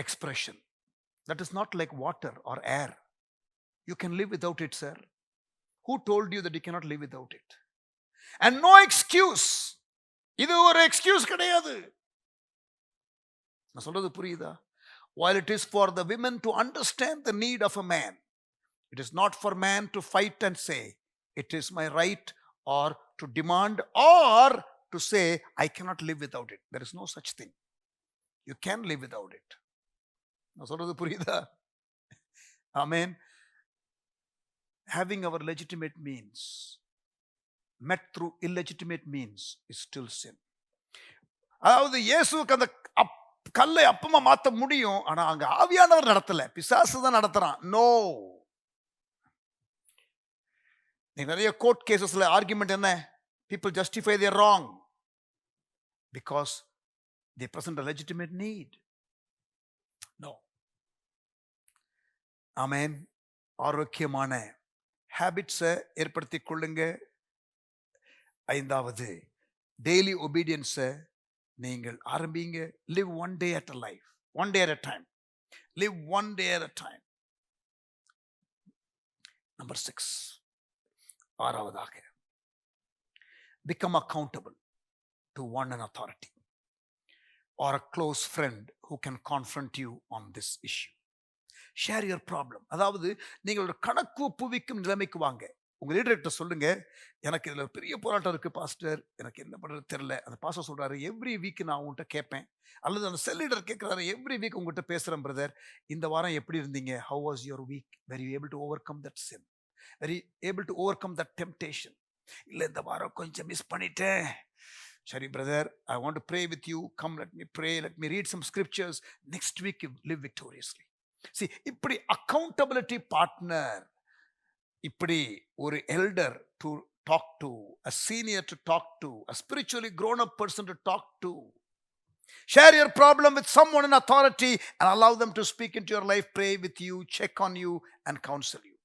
expression. That is not like water or air. You can live without it, sir. Who told you that you cannot live without it? And no excuse. இது ஒரு excuse கிடையாது. நான் சொல்றது புரியுதா? While it is for the women to understand the need of a man, it is not for man to fight and say, it is my right, or to demand, or to say, I cannot live without it. There is no such thing. You can live without it. நான் சொல்றது புரியுதா? Amen. Having our legitimate means met through illegitimate means is still sin. அதாவது இயேசுவுக்கு அந்த கல்லை அப்பமா மாத்த முடியும், ஆனா அங்க ஆவியானவர் நடத்தல, பிசாசு தான் நடத்துறான். நோ. நிறைய கோர்ட் கேசஸ்ல ஆர்குமெண்ட் என்ன? People justify their wrong because they present a legitimate need. No. Amen. ஆரோக்கியமான ஹேபிட்ஸை ஏற்படுத்திக் கொள்ளுங்க. 5வது, டெய்லி ஒபீடியன்ஸை நீங்கள் ஆரம்பிங்க. live one day at a life, one day at a time. Live one day at a time. Number 6, 6வதாக, become accountable to one in authority or a close friend who can confront you on this issue. Share your problem. அதாவது நீங்கள் ஒரு கணக்கு ஒப்புவிக்கும் நிலைமைக்கு வாங்க. உங்க லீடர்கிட்ட சொல்லுங்க, எனக்கு இதுல பெரிய போராட்டம் இருக்கு பாஸ்டர், எனக்கு என்ன பண்றது தெரியல. அந்த பாஸ்டர் சொல்றாரு, எவ்ரி வீக் நான் உங்ககிட்ட கேட்பேன், அல்லது அந்த செல் லீடர் கேட்கிறாரு, எவ்ரி வீக் உங்ககிட்ட பேசுறேன் பிரதர், இந்த வாரம் எப்படி இருந்தீங்க, how was your week, very able to overcome that sin, very able to overcome that temptation. இல்லை இந்த வாரம் கொஞ்சம் மிஸ் பண்ணிட்டேன், சரி brother, I want to pray with you. Come, let me pray, let me read some scriptures. Next week live victoriously. See, இப்படி accountability partner, இப்படி ஒரு elder to talk to, a senior to talk to, a spiritually grown up person to talk to. Share your problem with someone in authority and allow them to speak into your life, pray with you, check on you, and counsel you.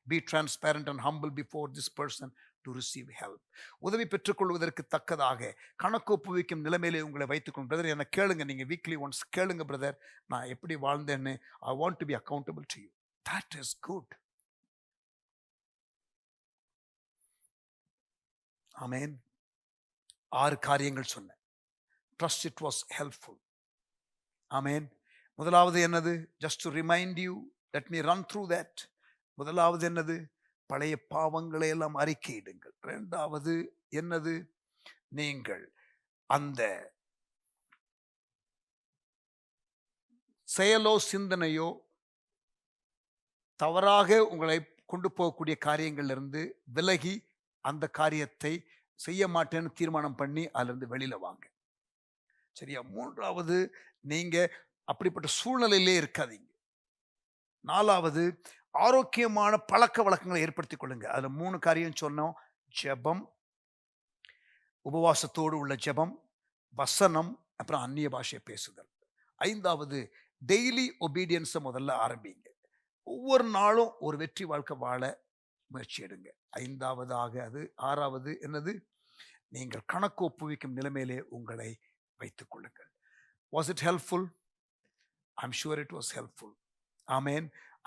Be transparent and humble before this person to receive help. உதவி பெற்றுக்கொள்வதற்கு தக்கதாக கணக்கு ஒப்புவிக்கும் நிலைமையிலே உங்களை வைத்துக்கொண்டு, brother என்ன கேளுங்க, நீங்க வீக்லி ஒன்ஸ் கேளுங்க பிரதர், நான் எப்படி வாழ்ந்தேன்னு. I want to be accountable to you. That is good. Amen. 6 காரியங்கள் சொன்னேன். Trust it was helpful. ஆமென். முதலாவது என்னது? Just to remind you, let me run through that. முதலாவது என்னது? பழைய பாவங்களை எல்லாம் அறிக்கையிடுங்கள். இரண்டாவது என்னது? நீங்கள் அந்த செயலோ சிந்தனையோ தவறாக உங்களை கொண்டு போகக்கூடிய காரியங்களிலிருந்து விலகி அந்த காரியத்தை செய்ய மாட்டேன்னு தீர்மானம் பண்ணி அதிலிருந்து வெளியில வாங்க. சரியா? மூன்றாவது, நீங்க அப்படிப்பட்ட சூழ்நிலையிலே இருக்காதீங்க. நாலாவது, ஆரோக்கியமான பழக்க வழக்கங்களை ஏற்படுத்திக் கொள்ளுங்க. அதுல 3 காரியம் சொன்னோம். ஜெபம், உபவாசத்தோடு உள்ள ஜெபம், வசனம், அப்புறம் அந்நிய பாஷை பேசுதல். 5வது, டெய்லி ஒபீடியன்ஸை முதல்ல ஆரம்பிங்க. ஒவ்வொரு நாளும் ஒரு வெற்றி வாழ்க்கை வாழ முயற்சி எடுங்க. 5வதாக அது. 6வது என்னது? நீங்கள் கணக்கு ஒப்புவிக்கும் நிலைமையிலே உங்களை வைத்துக் கொள்ளுங்கள். Was it helpful? I'm sure it was helpful. Amen.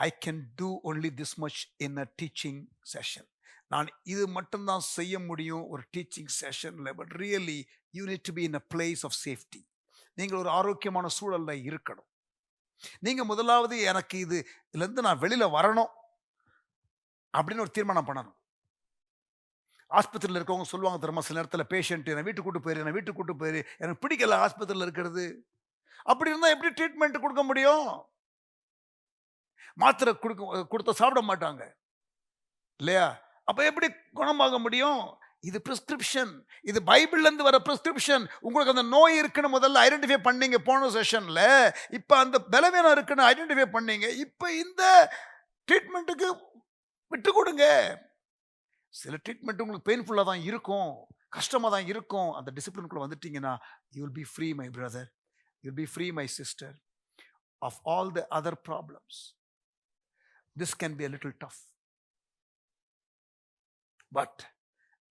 I can do only this much in a teaching session. நான் இது மட்டும்தான் செய்ய முடியும் ஒரு டீச்சிங் செஷன்ல. But really you need to be in a place of safety. நீங்கள் ஒரு ஆரோக்கியமான சூழல்ல இருக்கணும். நீங்க முதலாவது எனக்கு இதுலேருந்து நான் வெளியில வரணும் அப்படின்னு ஒரு தீர்மானம் பண்ணணும். ஆஸ்பத்திரியில் இருக்கவங்க சொல்லுவாங்க தெரியுமா, சில நேரத்தில் பேஷண்ட் என்னை வீட்டுக்கு கூட்டு போயிரு, எனக்கு பிடிக்கல ஆஸ்பத்திரியில் இருக்கிறது. அப்படி இருந்தால் எப்படி ட்ரீட்மெண்ட் கொடுக்க முடியும்? மாத்திரை கொடுத்த சாப்பிட மாட்டாங்க இல்லையா? அப்ப எப்படி குணமாக முடியும்? இது பிரிஸ்கிரிப்ஷன், இது பைபிள்ல இருந்து வர பிரிஸ்கிரிப்ஷன். உங்களுக்கு அந்த நோய் இருக்குன்னு முதல்ல ஐடென்டிஃபை பண்ணீங்க போன செஷன்ல. இப்ப அந்த பலவீனம் இருக்குன்னு ஐடென்டிஃபை பண்ணீங்க. இப்ப இந்த ட்ரீட்மெண்ட்டுக்கு விட்டு கொடுங்க. சில ட்ரீட்மெண்ட் உங்களுக்கு பெயின்ஃபுல்லா தான் இருக்கும், கஷ்டமா தான் இருக்கும். அந்த டிசிப்ளினுக்குள்ள வந்துட்டீங்கன்னா you will be free my brother, you will be free my sister of all the other problems. This can be a little tough, but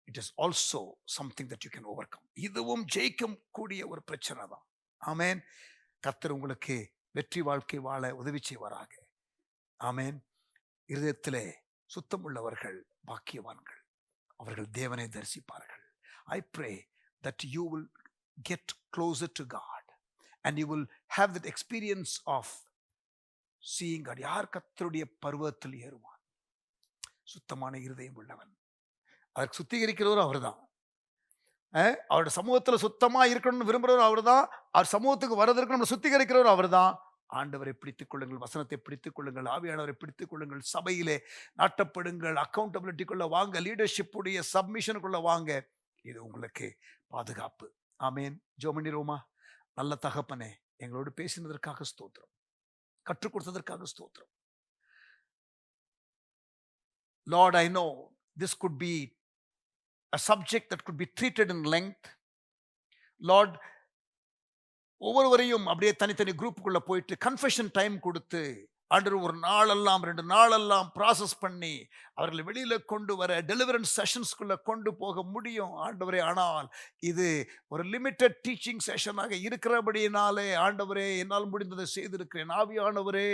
it is also something that you can overcome. இதுவும் ஜெயிக்க கூடிய ஒரு பிரச்சனை தான். ஆமென். கர்த்தர் உங்களுக்கு வெற்றி வாழ்க்கை வாழ உதவி செய்வாராக. ஆமென். இருதயத்திலே சுத்தம் உள்ளவர்கள் பாக்கியவான்கள், அவர்கள் தேவனை தரிசிப்பார்கள். I pray that you will get closer to God and you will have that experience of seeing God. யார் கர்த்தருடைய பர்வதத்தில் ஏறுவான்? சுத்தமான இருதயம் உள்ளவன். அதற்கு சுத்திகரிக்கிறவர் அவர் தான். அவருடைய சமூகத்தில் சுத்தமா இருக்கணும்னு விரும்புகிறவர் அவர் தான். அவர் சமூகத்துக்கு வரதற்கு நம்ம சுத்திகரிக்கிறவர் அவர் தான். ஆண்டவரை பிடித்துக் கொள்ளுங்கள், வசனத்தை பிடித்துக் கொள்ளுங்கள், ஆவியானவரை பிடித்துக் கொள்ளுங்கள், சபையிலே நாட்டப்படுங்கள், அக்கௌண்டபிலிட்டிக்குள்ள வாங்க, லீடர்ஷிப்புடைய சப்மிஷனுக்குள்ள வாங்க. இது உங்களுக்கு பாதுகாப்பு. ஆமேன். ஜெபம் ரோமா. நல்ல தகப்பனே, எங்களோடு பேசினதற்காக ஸ்தோத்திரம், கற்றுக் கொடுத்ததற்காக ஸ்தோத்திரம். Lord, I know this could be a subject that could be treated in length. Lord, ஒவ்வொருவரையும் அப்படியே தனித்தனி குரூப்புக்குள்ள போயிட்டு கன்ஃபெஷன் டைம் கொடுத்து, ஆண்டவர் ஒரு நாளெல்லாம் 2 நாளெல்லாம் ப்ராசஸ் பண்ணி அவர்களை வெளியில கொண்டு வர டெலிவரன்ஸ் செஷன்ஸ்குள்ள கொண்டு போக முடியும் ஆண்டவரே. ஆனால் இது ஒரு லிமிட்டட் டீச்சிங் செஷனாக இருக்கிறபடியினாலே ஆண்டவரே என்னால் முடிந்ததை செய்திருக்கிறேன். ஆவியானவரே,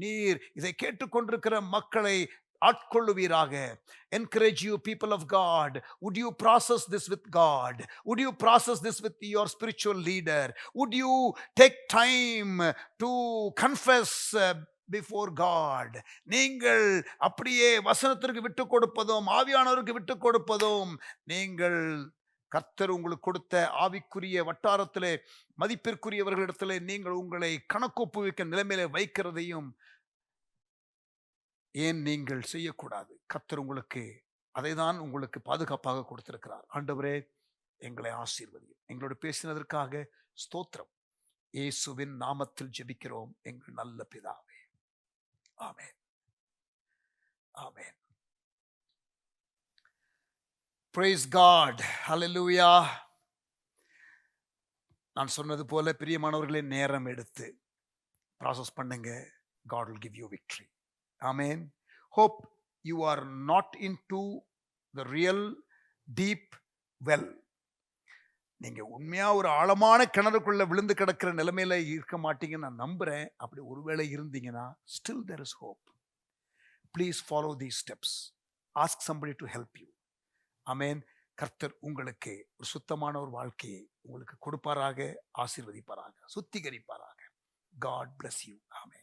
நீர் இதை கேட்டுக்கொண்டிருக்கிற மக்களை ஆட்கொள்ளுவீராக. Encourage you, people of God. Would you process this with God? Would you process this with your spiritual leader? Would you take time to confess before God? நீங்கள் அப்படியே வசனத்திற்கு விட்டு கொடுப்பதும் ஆவியானவருக்கு விட்டு கொடுப்பதும், நீங்கள் கர்த்தர் உங்களுக்கு கொடுத்த ஆவிக்குரிய வட்டாரத்திலே மதிப்பிற்குரியவர்களிடத்திலே நீங்கள் உங்களை கணக்கொப்புவிக்க நிலைமையிலே வைக்கிறதையும் ஏன் நீங்கள் செய்யக்கூடாது? கர்த்தர் உங்களுக்கு அதை தான் உங்களுக்கு பாதுகாப்பாக கொடுத்திருக்கிறார். ஆண்டவரே, எங்களை ஆசீர்வதியும். எங்களோடு பேசினதற்காக ஸ்தோத்திரம். இயேசுவின் நாமத்தில் ஜெபிக்கிறோம் எங்கள் நல்ல பிதாவே. ஆமென். ஆமென். Praise God. Hallelujah. நான் சொன்னது போல பிரியமானவர்களே, நேரம் எடுத்து ப்ராசஸ் பண்ணுங்க. God will give you victory. Amen. Hope you are not into the real deep well. நீங்க உண்மையா ஒரு ஆழமான கிணறுக்குள்ள விழுந்து கிடக்கிற நிலைமையில இருக்க மாட்டீங்கன்னு நான் நம்புறேன். அப்படி ஒருவேளை இருந்தீங்கன்னா, still there is hope. Please follow these steps. Ask somebody to help you. Amen. கர்த்தர் உங்களுக்கு ஒரு சுத்தமான ஒரு வாழ்க்கையை உங்களுக்கு கொடுப்பாராக, ஆசீர்வதிப்பாராக, சுத்திகரிப்பாராக. God bless you. Amen.